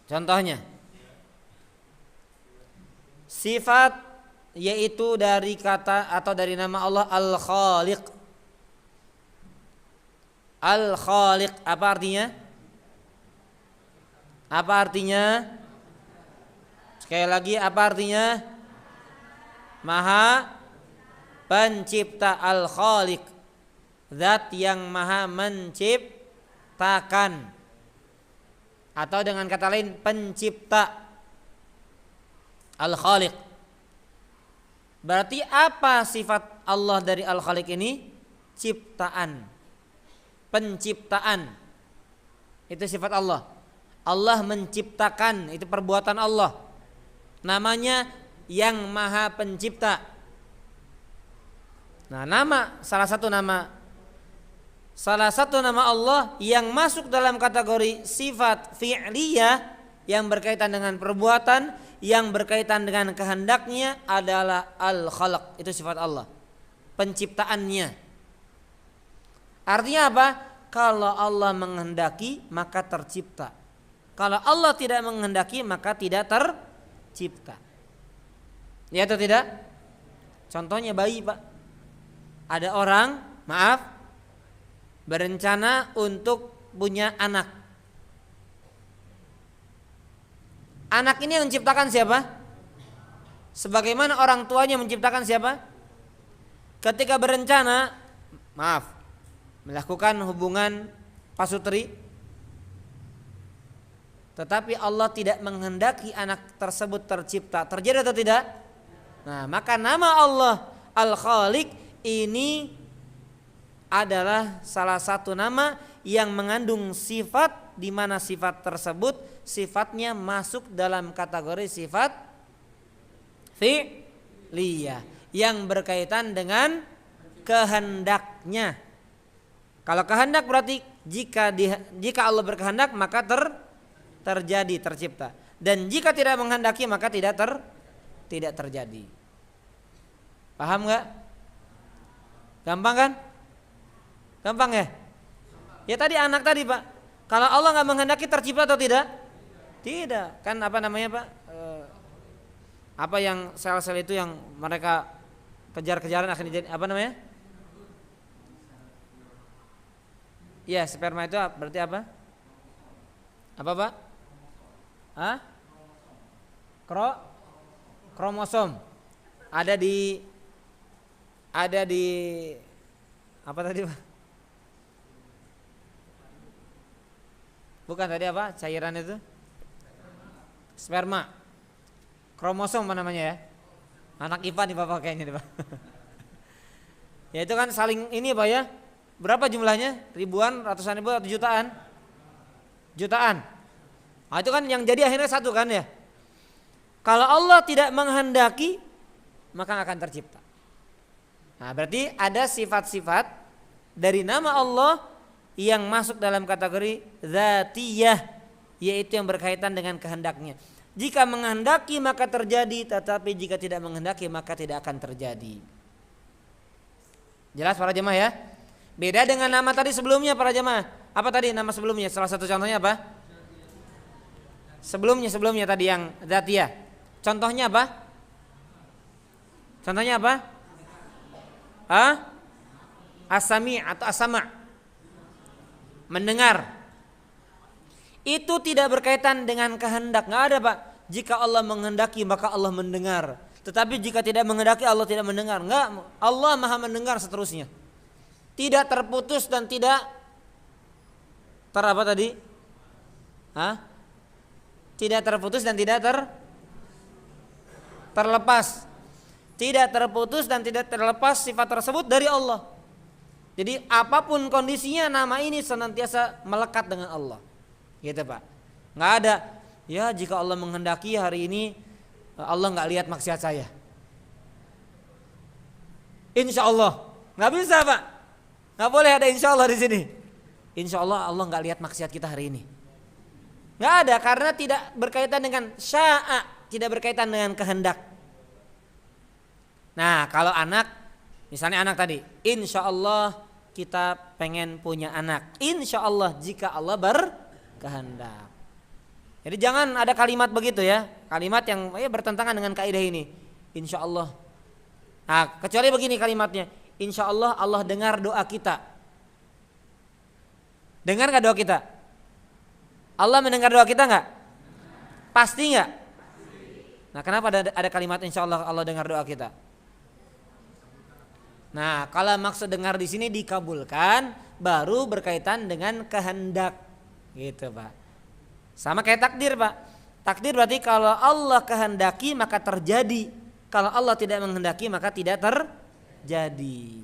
Contohnya sifat yaitu dari kata atau dari nama Allah Al-Khaliq. Al-Khaliq apa artinya? Apa artinya? Sekali lagi apa artinya? Maha pencipta. Al-Khaliq, zat yang maha menciptakan, atau dengan kata lain pencipta. Al-Khaliq. Berarti apa sifat Allah dari Al-Khaliq ini? Ciptaan, penciptaan. Itu sifat Allah. Allah menciptakan, itu perbuatan Allah. Namanya yang maha pencipta. Nah, salah satu nama Allah yang masuk dalam kategori sifat fi'liyah yang berkaitan dengan perbuatan, yang berkaitan dengan kehendaknya adalah Al-Khalq. Itu sifat Allah, penciptaannya. Artinya apa? Kalau Allah menghendaki maka tercipta. Kalau Allah tidak menghendaki maka tidak tercipta. Ya atau tidak? Contohnya bayi, Pak. Ada orang, berencana untuk punya anak. Anak ini yang menciptakan siapa? Sebagaimana orang tuanya menciptakan siapa? Ketika berencana, melakukan hubungan pasutri, tetapi Allah tidak menghendaki anak tersebut tercipta. Terjadi atau tidak? Nah, maka nama Allah Al-Khaliq ini adalah salah satu nama yang mengandung sifat, di mana sifat tersebut sifatnya masuk dalam kategori sifat fi'liyah yang berkaitan dengan kehendaknya. Kalau kehendak berarti jika Allah berkehendak maka terjadi, tercipta. Dan jika tidak menghendaki maka tidak terjadi. Paham enggak? Gampang kan? Gampang ya? Ya tadi anak tadi, Pak. Kalau Allah enggak menghendaki tercipta atau tidak? Tidak. Kan apa namanya, Pak? Apa yang sel-sel itu yang mereka kejar-kejaran akan jadi apa namanya? Ya, sperma itu berarti apa? Apa, Pak? Kromosom. ada di apa tadi Pak? Bukan tadi apa? Cairan itu? Sperma. Kromosom apa namanya ya? Anak IPA nih Bapak kayaknya nih Pak. Ya itu kan saling ini Pak ya. Berapa jumlahnya? Ribuan, ratusan ribu atau jutaan? Jutaan. Nah, itu kan yang jadi akhirnya satu kan ya. Kalau Allah tidak menghendaki maka akan tercipta. Nah, berarti ada sifat-sifat dari nama Allah yang masuk dalam kategori dzatiyah, yaitu yang berkaitan dengan kehendaknya. Jika menghendaki maka terjadi, tetapi jika tidak menghendaki maka tidak akan terjadi. Jelas para jemaah ya? Beda dengan nama tadi sebelumnya para jemaah. Apa tadi nama sebelumnya? Salah satu contohnya apa? Sebelumnya tadi yang dzatiyah. Contohnya apa? Contohnya apa? As-sami' atau as-sama'. Mendengar. Itu tidak berkaitan dengan kehendak. Enggak ada Pak. Jika Allah menghendaki maka Allah mendengar. Tetapi jika tidak menghendaki Allah tidak mendengar. Enggak, Allah Maha mendengar seterusnya. Tidak terputus dan tidak apa tadi? Tidak terputus dan tidak terlepas. Tidak terputus dan tidak terlepas sifat tersebut dari Allah. Jadi apapun kondisinya nama ini senantiasa melekat dengan Allah. Gitu Pak. Enggak ada ya jika Allah menghendaki hari ini Allah enggak lihat maksiat saya. Insya Allah. Enggak bisa Pak. Enggak boleh ada insya Allah di sini. Insya Allah Allah enggak lihat maksiat kita hari ini. Enggak ada karena tidak berkaitan dengan sya'a, tidak berkaitan dengan kehendak. Nah kalau anak, misalnya anak tadi, insya Allah kita pengen punya anak. Insya Allah jika Allah berkehendak. Jadi jangan ada kalimat begitu ya, kalimat yang bertentangan dengan kaidah ini. Insya Allah. Nah kecuali begini kalimatnya, insya Allah Allah dengar doa kita. Dengar nggak doa kita? Allah mendengar doa kita nggak? Pasti nggak? Nah kenapa ada kalimat insya Allah Allah dengar doa kita? Nah, kalau maksud dengar di sini dikabulkan, baru berkaitan dengan kehendak, gitu Pak. Sama kayak takdir Pak. Takdir berarti kalau Allah kehendaki maka terjadi, kalau Allah tidak menghendaki maka tidak terjadi,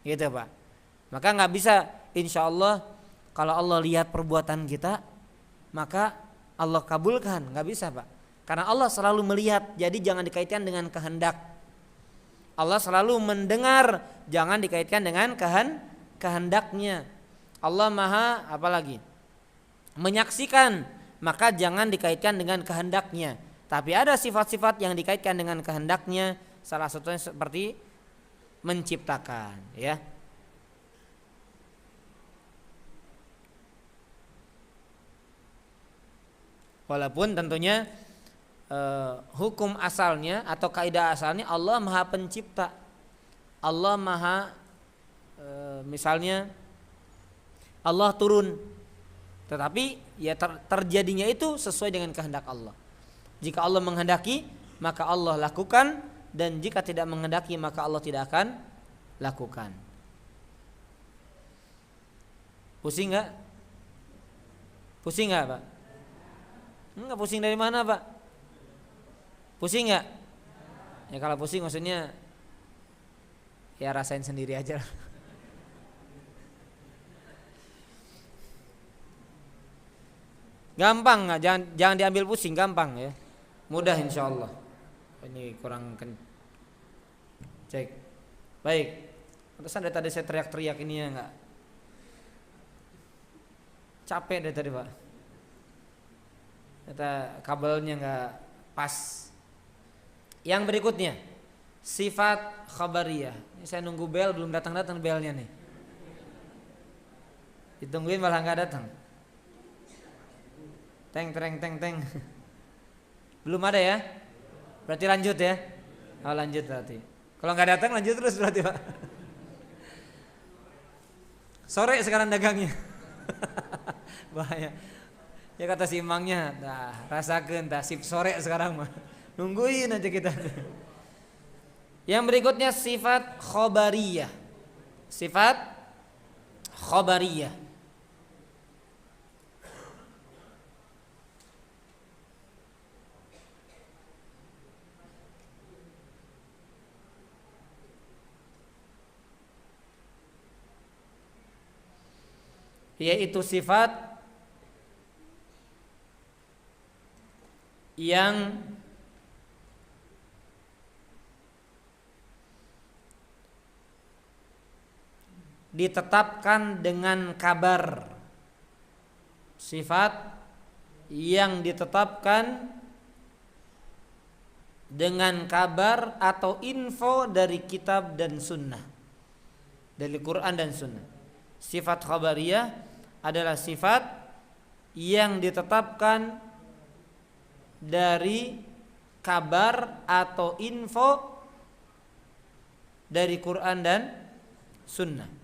gitu Pak. Maka nggak bisa, insya Allah kalau Allah lihat perbuatan kita maka Allah kabulkan, nggak bisa Pak. Karena Allah selalu melihat, jadi jangan dikaitkan dengan kehendak. Allah selalu mendengar, jangan dikaitkan dengan kehendaknya. Allah Maha apalagi? Menyaksikan, maka jangan dikaitkan dengan kehendaknya. Tapi ada sifat-sifat yang dikaitkan dengan kehendaknya, salah satunya seperti menciptakan, ya. Walaupun tentunya hukum asalnya atau kaidah asalnya Allah Maha Pencipta. Allah Maha misalnya Allah turun, tetapi ya terjadinya itu sesuai dengan kehendak Allah. Jika Allah menghendaki maka Allah lakukan, dan jika tidak menghendaki maka Allah tidak akan lakukan. Pusing nggak? Pusing nggak Pak? Enggak pusing dari mana Pak? Pusing nggak? Ya kalau pusing maksudnya ya rasain sendiri aja. Gampang nggak? Jangan diambil pusing, gampang ya. Mudah insya Allah. Ini kurang cek. Baik. Pantesan dari tadi saya teriak-teriak ini ya nggak. Capek dari tadi Pak. Kata kabelnya nggak pas. Yang berikutnya sifat khabariyah. Ini saya nunggu bel belum datang belnya nih. Ditungguin malah nggak datang. Teng. Belum ada ya? Berarti lanjut ya? Oh lanjut berarti. Kalau nggak datang lanjut terus berarti Pak. Sore sekarang dagangnya. Bahaya. Ya kata si imangnya, rasakan sip sore sekarang mah. Nungguin aja kita. Yang berikutnya sifat khobariyah. Sifat khobariyah. Yaitu sifat yang ditetapkan dengan kabar. Sifat yang ditetapkan dengan kabar atau info dari kitab dan sunnah, dari Quran dan sunnah. Sifat khabariyah adalah sifat yang ditetapkan dari kabar atau info dari Quran dan sunnah.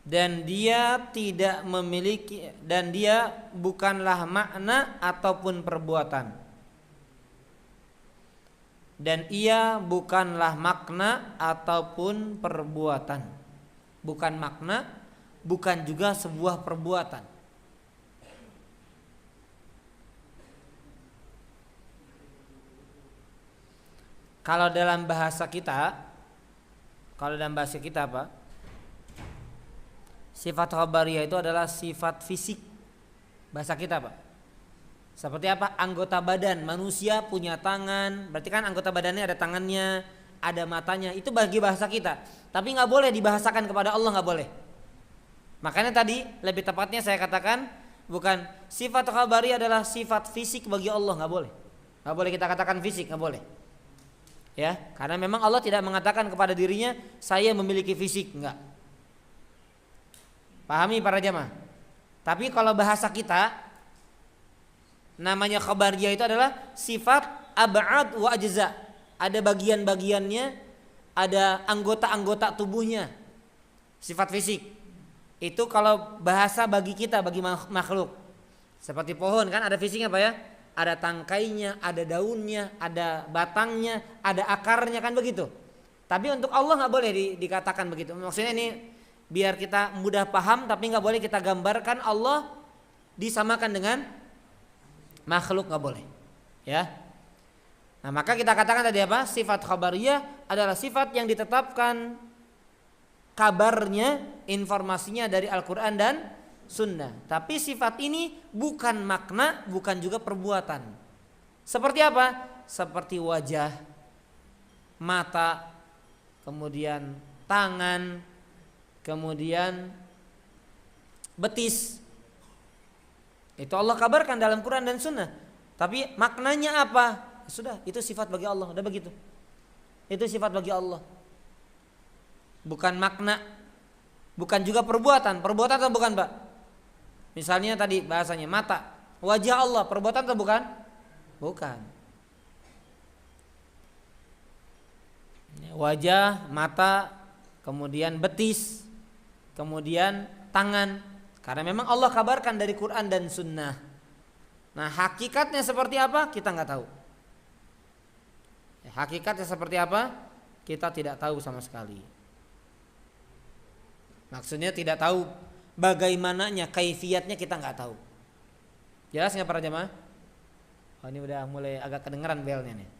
Dan dia tidak memiliki, dan dia bukanlah makna ataupun perbuatan, dan ia bukanlah makna ataupun perbuatan. Bukan makna, bukan juga sebuah perbuatan. Kalau dalam bahasa kita apa? Sifat khabariyah itu adalah sifat fisik. Bahasa kita apa? Seperti apa? Anggota badan. Manusia punya tangan. Berarti kan anggota badannya ada tangannya, ada matanya. Itu bagi bahasa kita. Tapi gak boleh dibahasakan kepada Allah, gak boleh. Makanya tadi lebih tepatnya saya katakan, bukan sifat khabariyah adalah sifat fisik bagi Allah, gak boleh. Gak boleh kita katakan fisik, gak boleh. Ya, karena memang Allah tidak mengatakan kepada dirinya saya memiliki fisik, enggak. Pahami para jamaah. Tapi kalau bahasa kita namanya khabariyah itu adalah sifat ab'ad wa ajza. Ada bagian-bagiannya, ada anggota-anggota tubuhnya. Sifat fisik. Itu kalau bahasa bagi kita, bagi makhluk. Seperti pohon kan ada fisiknya apa ya? Ada tangkainya, ada daunnya, ada batangnya, ada akarnya, kan begitu. Tapi untuk Allah gak boleh dikatakan begitu. Maksudnya ini biar kita mudah paham, tapi gak boleh kita gambarkan Allah disamakan dengan makhluk, gak boleh. Ya. Nah maka kita katakan tadi apa? Sifat khabariyah adalah sifat yang ditetapkan kabarnya, informasinya dari Al-Quran dan Sunnah. Tapi sifat ini bukan makna, bukan juga perbuatan. Seperti apa? Seperti wajah, mata, kemudian tangan, kemudian betis. Itu Allah kabarkan dalam Quran dan Sunnah. Tapi maknanya apa? Sudah, itu sifat bagi Allah. Udah begitu. Itu sifat bagi Allah. Bukan makna, bukan juga perbuatan. Perbuatan atau bukan, Pak? Misalnya tadi bahasanya mata, wajah Allah, perbuatan atau bukan? Bukan. Wajah, mata, kemudian betis, kemudian tangan. Karena memang Allah kabarkan dari Quran dan Sunnah. Nah hakikatnya seperti apa? Kita nggak tahu. Hakikatnya seperti apa? Kita tidak tahu sama sekali. Maksudnya tidak tahu bagaimananya, kaifiatnya kita nggak tahu. Jelas nggak para jemaah? Oh ini udah mulai agak kedengeran belnya nih.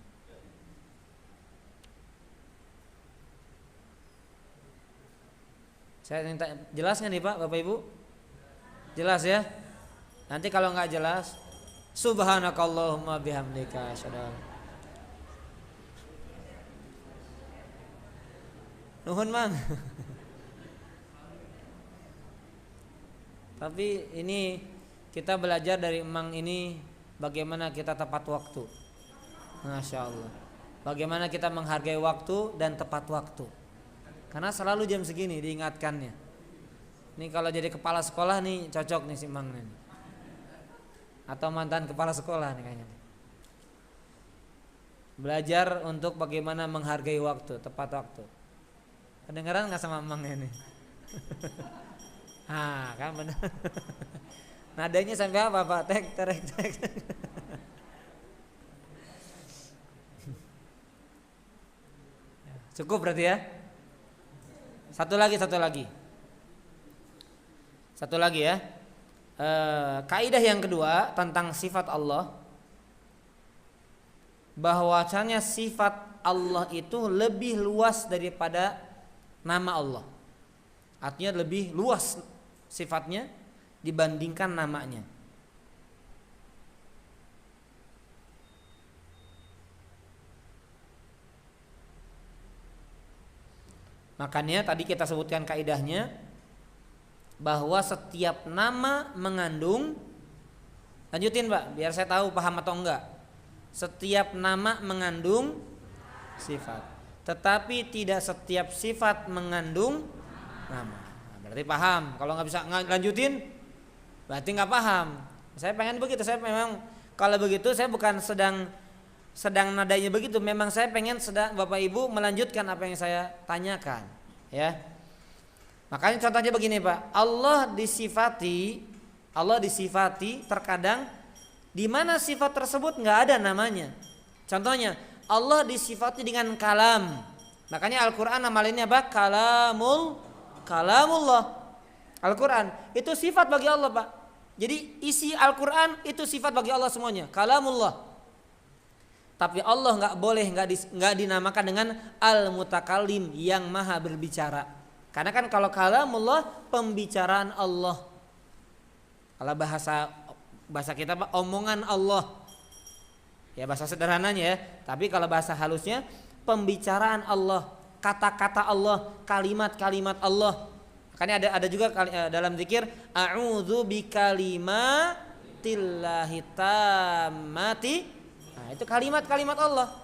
Saya minta jelas nggak nih Pak, Bapak Ibu? Jelas ya? Nanti kalau nggak jelas, subhanakallahumma bihamdika asyhadu an nuhun mang. Tapi ini kita belajar dari emang ini bagaimana kita tepat waktu. Masya Allah. Bagaimana kita menghargai waktu dan tepat waktu. Karena selalu jam segini diingatkannya. Ini kalau jadi kepala sekolah nih cocok nih si Mang nih. Atau mantan kepala sekolah nih kayaknya. Belajar untuk bagaimana menghargai waktu, tepat waktu. Kedengeran nggak sama Mang ini? Kan benar. Nadanya sampai apa Pak? Tek. Cukup berarti ya. Satu lagi ya. Kaidah yang kedua tentang sifat Allah, bahwasanya sifat Allah itu lebih luas daripada nama Allah. Artinya lebih luas sifatnya dibandingkan namanya. Makanya tadi kita sebutkan kaidahnya bahwa setiap nama mengandung, lanjutin Pak biar saya tahu paham atau enggak. Setiap nama mengandung sifat, tetapi tidak setiap sifat mengandung nama. Nah, berarti paham. Kalau nggak bisa lanjutin berarti nggak paham. Saya pengen begitu. Saya memang kalau begitu saya bukan sedang nadanya begitu. Memang saya pengen Bapak Ibu melanjutkan apa yang saya tanyakan, ya. Makanya contohnya begini Pak, Allah disifati terkadang di mana sifat tersebut nggak ada namanya. Contohnya Allah disifati dengan kalam. Makanya Al-Quran nama lainnya apa? Kalamullah. Al-Quran itu sifat bagi Allah Pak. Jadi isi Al-Quran itu sifat bagi Allah semuanya, kalamullah. Tapi Allah nggak dinamakan dengan Al-Mutakallim, yang maha berbicara. Karena kan kalau kalamullah pembicaraan Allah. Kalau bahasa kita omongan Allah. Ya bahasa sederhananya ya. Tapi kalau bahasa halusnya pembicaraan Allah, kata-kata Allah, kalimat-kalimat Allah. Makanya ada juga dalam zikir a'udzu bikalimatillahi tammati. Nah, itu kalimat-kalimat Allah.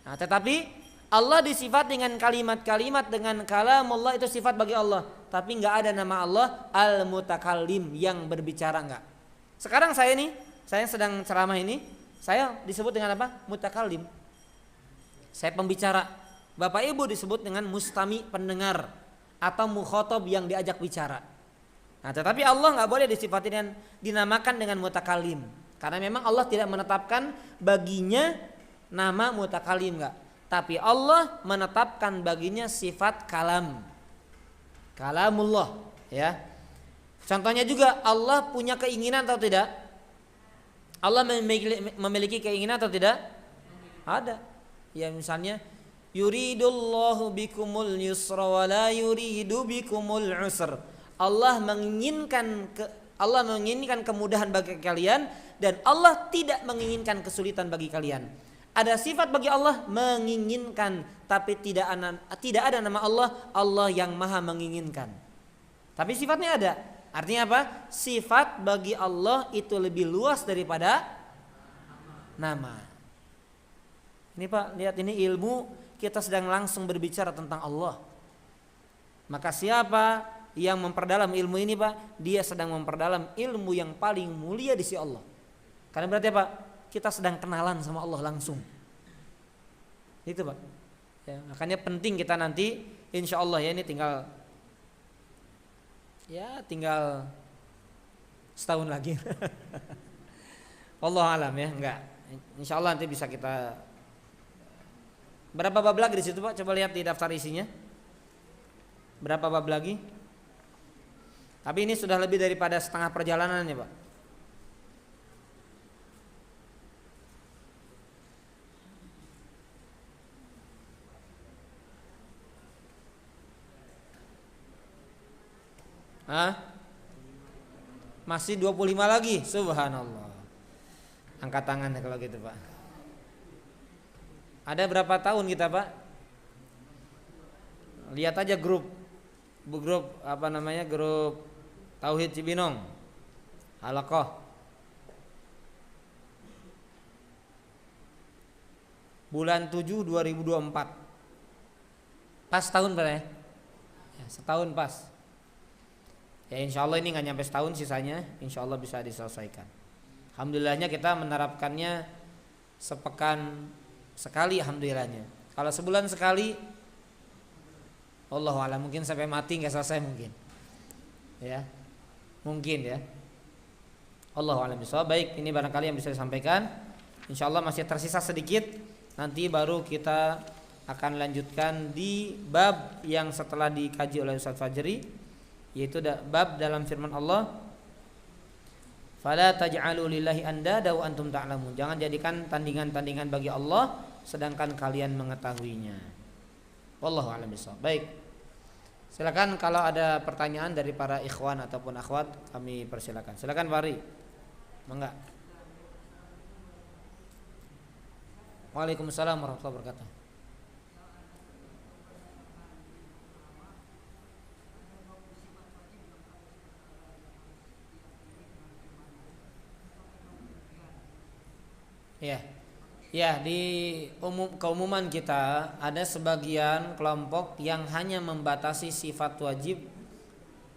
Nah, tetapi Allah disifat dengan kalimat-kalimat, dengan kalamullah, itu sifat bagi Allah. Tapi enggak ada nama Allah Al-Mutakallim, yang berbicara, enggak. Sekarang saya sedang ceramah ini, saya disebut dengan apa? Mutakallim. Saya pembicara. Bapak Ibu disebut dengan mustami, pendengar, atau mukhatab, yang diajak bicara. Nah, tetapi Allah enggak boleh disifati dan dinamakan dengan mutakallim. Karena memang Allah tidak menetapkan baginya nama mutakallim, enggak. Tapi Allah menetapkan baginya sifat kalamullah, ya. Contohnya juga Allah punya keinginan atau tidak? Allah memiliki keinginan atau tidak? Ada. Ya misalnya yuridullahu bikumul yusra wa la yuridu bikumul usr. Allah menginginkan kemudahan bagi kalian, dan Allah tidak menginginkan kesulitan bagi kalian. Ada sifat bagi Allah menginginkan, tapi tidak ada nama Allah yang maha menginginkan. Tapi sifatnya ada. Artinya apa? Sifat bagi Allah itu lebih luas daripada nama. Ini Pak, lihat ini ilmu, kita sedang langsung berbicara tentang Allah. Maka siapa yang memperdalam ilmu ini Pak, dia sedang memperdalam ilmu yang paling mulia di sisi Allah. Karena berarti Pak, kita sedang kenalan sama Allah langsung. Itu Pak. Ya, makanya penting kita nanti insya Allah ya, ini tinggal setahun lagi. Wallahu alam ya, enggak. Insya Allah nanti bisa kita. Berapa bab lagi di situ Pak? Coba lihat di daftar isinya. Berapa bab lagi? Tapi ini sudah lebih daripada setengah perjalanannya Pak. Masih 25 lagi, subhanallah. Angkat tangan kalau gitu Pak. Ada berapa tahun kita Pak? Lihat aja grup grup Tauhid Cibinong, Halaqah. Bulan 7 2024. Pas tahun Pak ya? Setahun pas. Ya insya Allah ini nggak nyampe setahun sisanya, insya Allah bisa diselesaikan. Alhamdulillahnya kita menerapkannya sepekan sekali, alhamdulillahnya. Kalau sebulan sekali, Allahu a'lam, mungkin sampai mati nggak selesai mungkin. Ya, mungkin ya. Allahu a'lam bishawab. Baik, ini barangkali yang bisa disampaikan. Insya Allah masih tersisa sedikit. Nanti baru kita akan lanjutkan di bab yang setelah dikaji oleh Ustaz Fajri, yaitu bab dalam firman Allah, fala taj'alu lillahi andada wa antum ta'lamun. Jangan jadikan tandingan-tandingan bagi Allah sedangkan kalian mengetahuinya. Wallahu a'lam bishawab. Baik. Silakan kalau ada pertanyaan dari para ikhwan ataupun akhwat, kami persilakan. Silakan Fahri. Mangga. Waalaikumsalam warahmatullahi wabarakatuh. Ya, di keumuman kita ada sebagian kelompok yang hanya membatasi sifat wajib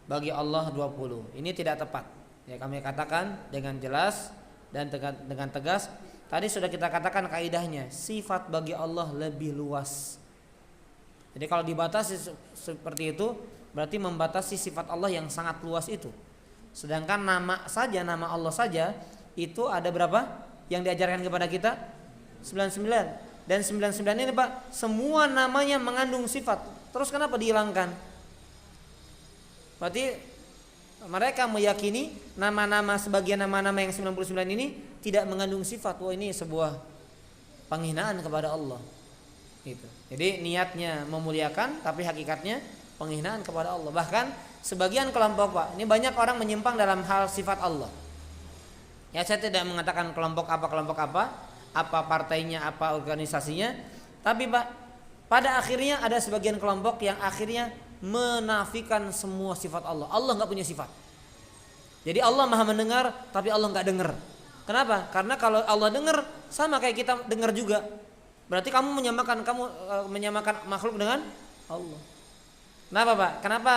bagi Allah 20. Ini tidak tepat. Ya, kami katakan dengan jelas dan dengan tegas. Tadi sudah kita katakan kaidahnya, sifat bagi Allah lebih luas. Jadi kalau dibatasi seperti itu, berarti membatasi sifat Allah yang sangat luas itu. Sedangkan nama Allah saja itu ada berapa yang diajarkan kepada kita? 99. Dan 99 ini Pak, semua namanya mengandung sifat. Terus kenapa dihilangkan? Berarti mereka meyakini nama-nama, sebagian nama-nama yang 99 ini tidak mengandung sifat. Wah, ini sebuah penghinaan kepada Allah. Gitu. Jadi niatnya memuliakan, tapi hakikatnya penghinaan kepada Allah. Bahkan sebagian kelompok Pak, ini banyak orang menyimpang dalam hal sifat Allah. Ya, saya tidak mengatakan kelompok apa partainya, apa organisasinya, tapi Pak, pada akhirnya ada sebagian kelompok yang akhirnya menafikan semua sifat Allah. Allah nggak punya sifat. Jadi Allah maha mendengar, tapi Allah nggak dengar. Kenapa? Karena kalau Allah dengar, sama kayak kita dengar juga. Berarti kamu menyamakan makhluk dengan Allah. Kenapa Pak? Kenapa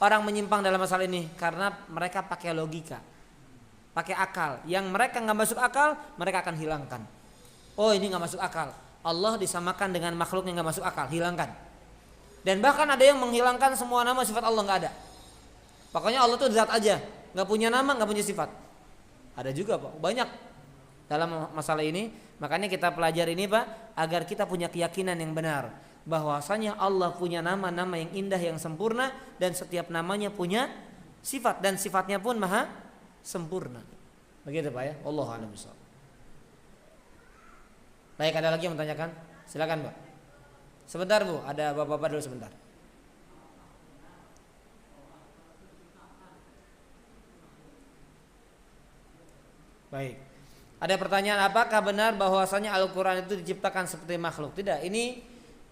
orang menyimpang dalam masalah ini? Karena mereka pakai logika, pakai akal. Yang mereka nggak masuk akal, mereka akan hilangkan. Oh, ini nggak masuk akal. Allah disamakan dengan makhluk yang nggak masuk akal, hilangkan. Dan bahkan ada yang menghilangkan semua nama sifat Allah, nggak ada. Pokoknya Allah itu zat aja, nggak punya nama, nggak punya sifat. Ada juga Pak, banyak dalam masalah ini. Makanya kita pelajari ini Pak, agar kita punya keyakinan yang benar bahwasanya Allah punya nama-nama yang indah, yang sempurna, dan setiap namanya punya sifat, dan sifatnya pun maha sempurna. Begitu Pak ya. Wallahu a'lam bishawab. Baik, ada lagi yang menanyakan? Silakan Pak. Sebentar Bu, ada bapak-bapak dulu sebentar. Baik. Ada pertanyaan, apakah benar bahwasanya Al-Quran itu diciptakan seperti makhluk? Tidak. Ini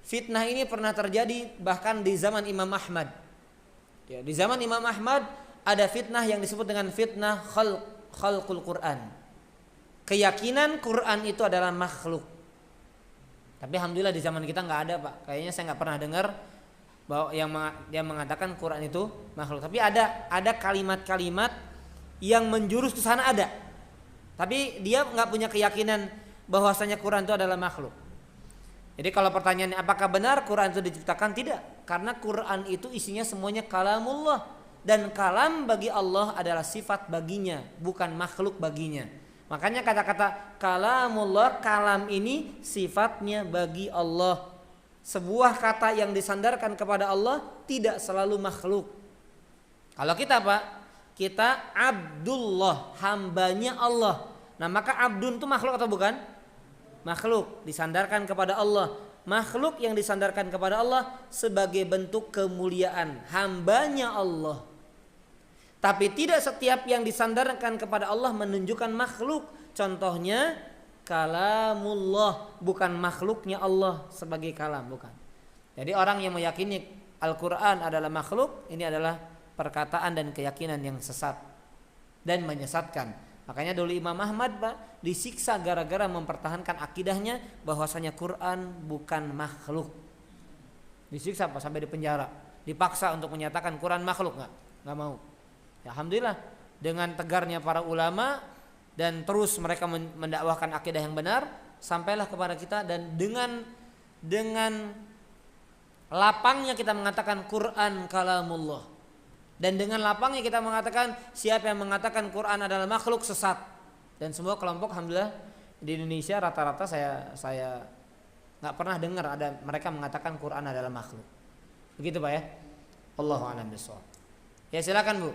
fitnah ini pernah terjadi bahkan di zaman Imam Ahmad. Ya, di zaman Imam Ahmad ada fitnah yang disebut dengan fitnah khalqul Quran. Keyakinan Quran itu adalah makhluk. Tapi alhamdulillah di zaman kita nggak ada Pak. Kayaknya saya nggak pernah dengar bahwa yang mengatakan Quran itu makhluk. Tapi ada kalimat-kalimat yang menjurus ke sana ada. Tapi dia nggak punya keyakinan bahwasanya Quran itu adalah makhluk. Jadi kalau pertanyaannya apakah benar Quran itu diciptakan? Tidak. Karena Quran itu isinya semuanya kalamullah. Dan kalam bagi Allah adalah sifat baginya, bukan makhluk baginya. Makanya kata-kata kalamullah, kalam ini sifatnya bagi Allah. Sebuah kata yang disandarkan kepada Allah tidak selalu makhluk. Kalau kita Pak, kita Abdullah, hambanya Allah. Nah maka abdun itu makhluk atau bukan? Makhluk, disandarkan kepada Allah. Makhluk yang disandarkan kepada Allah sebagai bentuk kemuliaan, hambanya Allah. Tapi tidak setiap yang disandarkan kepada Allah menunjukkan makhluk. Contohnya kalamullah, bukan makhluknya Allah sebagai kalam, bukan. Jadi orang yang meyakini Al-Quran adalah makhluk, ini adalah perkataan dan keyakinan yang sesat dan menyesatkan. Makanya dulu Imam Ahmad Pak disiksa gara-gara mempertahankan akidahnya bahwasanya Quran bukan makhluk. Disiksa Pak sampai dipenjara, dipaksa untuk menyatakan Quran makhluk, nggak mau. Ya, alhamdulillah dengan tegarnya para ulama dan terus mereka mendakwahkan akidah yang benar sampailah kepada kita, dan dengan lapangnya kita mengatakan Quran kalamullah, dan dengan lapangnya kita mengatakan siapa yang mengatakan Quran adalah makhluk sesat. Dan semua kelompok alhamdulillah di Indonesia rata-rata saya Nggak pernah dengar ada mereka mengatakan Quran adalah makhluk. Begitu Pak ya. Allahu a'lam bishawab. Ya silakan Bu.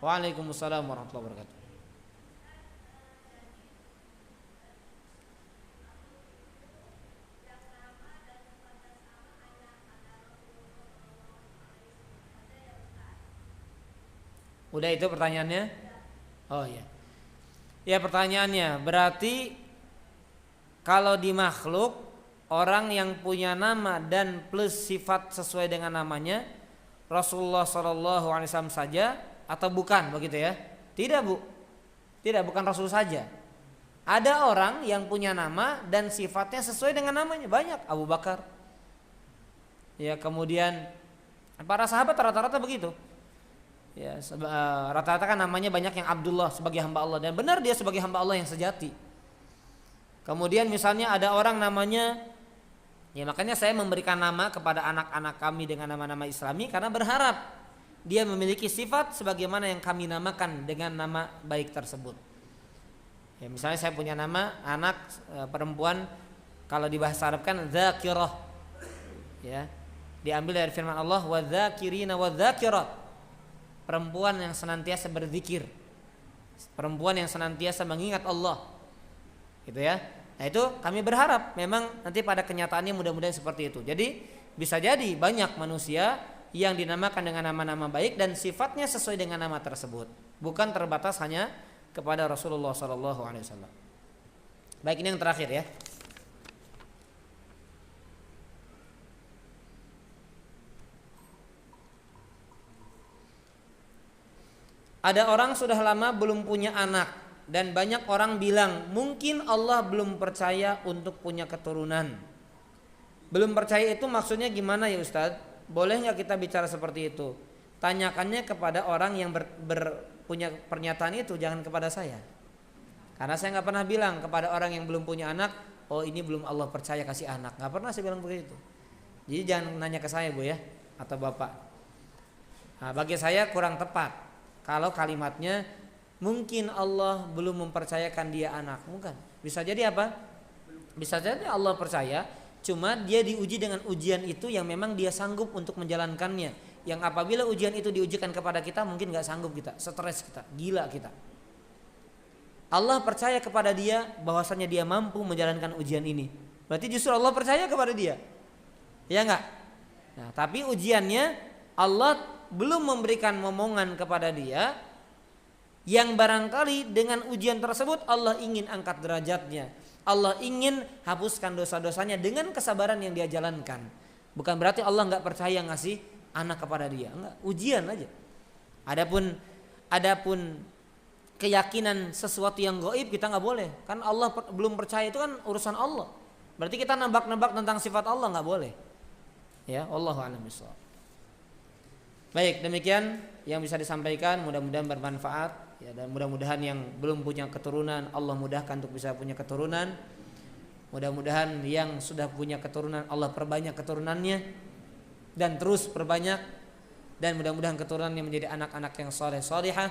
Waalaikumsalam warahmatullahi wabarakatuh. Udah itu pertanyaannya? Oh iya. Ya pertanyaannya berarti kalau di makhluk orang yang punya nama dan plus sifat sesuai dengan namanya Rasulullah SAW saja atau bukan begitu ya? Tidak Bu. Tidak, bukan Rasul saja. Ada orang yang punya nama dan sifatnya sesuai dengan namanya, banyak. Abu Bakar. Ya, kemudian para sahabat rata-rata begitu. Ya, rata-rata kan namanya banyak yang Abdullah sebagai hamba Allah, dan benar dia sebagai hamba Allah yang sejati. Kemudian misalnya ada orang namanya, ya makanya saya memberikan nama kepada anak-anak kami dengan nama-nama Islami karena berharap dia memiliki sifat sebagaimana yang kami namakan dengan nama baik tersebut. Ya, misalnya saya punya nama anak perempuan, kalau di bahasa Arab kan dzakirah. Ya. Diambil dari firman Allah wa dzakirina wa dzakirat. Perempuan yang senantiasa berzikir, perempuan yang senantiasa mengingat Allah, gitu ya. Nah itu kami berharap memang nanti pada kenyataannya mudah-mudahan seperti itu. Jadi bisa jadi banyak manusia yang dinamakan dengan nama-nama baik dan sifatnya sesuai dengan nama tersebut, bukan terbatas hanya kepada Rasulullah SAW. Baik, ini yang terakhir ya. Ada orang sudah lama belum punya anak dan banyak orang bilang mungkin Allah belum percaya untuk punya keturunan. Belum percaya itu maksudnya gimana ya Ustadz? Boleh nggak kita bicara seperti itu? Tanyakannya kepada orang yang punya pernyataan itu, jangan kepada saya. Karena saya nggak pernah bilang kepada orang yang belum punya anak, oh ini belum Allah percaya kasih anak. Nggak pernah saya bilang begitu. Jadi jangan nanya ke saya Bu ya, atau Bapak. Nah, bagi saya kurang tepat kalau kalimatnya mungkin Allah belum mempercayakan dia anak. Bukan. Bisa jadi apa? Bisa jadi Allah percaya, cuma dia diuji dengan ujian itu yang memang dia sanggup untuk menjalankannya. Yang apabila ujian itu diujikan kepada kita mungkin gak sanggup kita, stres kita, gila kita. Allah percaya kepada dia bahwasanya dia mampu menjalankan ujian ini. Berarti justru Allah percaya kepada dia. Ya enggak? Nah, tapi ujiannya Allah belum memberikan momongan kepada dia, yang barangkali dengan ujian tersebut Allah ingin angkat derajatnya, Allah ingin hapuskan dosa-dosanya dengan kesabaran yang dia jalankan. Bukan berarti Allah nggak percaya ngasih anak kepada dia, enggak, ujian aja. Adapun keyakinan sesuatu yang gaib kita nggak boleh, kan Allah belum percaya, itu kan urusan Allah. Berarti kita nebak-nebak tentang sifat Allah nggak boleh. Ya, wallahu a'lam bishawab. Baik, demikian yang bisa disampaikan, mudah-mudahan bermanfaat ya, dan mudah-mudahan yang belum punya keturunan Allah mudahkan untuk bisa punya keturunan. Mudah-mudahan yang sudah punya keturunan Allah perbanyak keturunannya dan terus perbanyak, dan mudah-mudahan keturunannya menjadi anak-anak yang saleh-salihah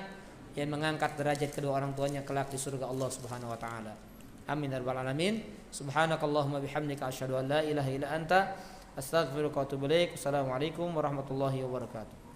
yang mengangkat derajat kedua orang tuanya kelak di surga Allah Subhanahu wa taala. Amin ya rabbal alamin. Subhanakallahumma bihamdika asyhadu an la ilaha illa anta astaghfiruka wa atubu ilaik. Assalamualaikum warahmatullahi wabarakatuh.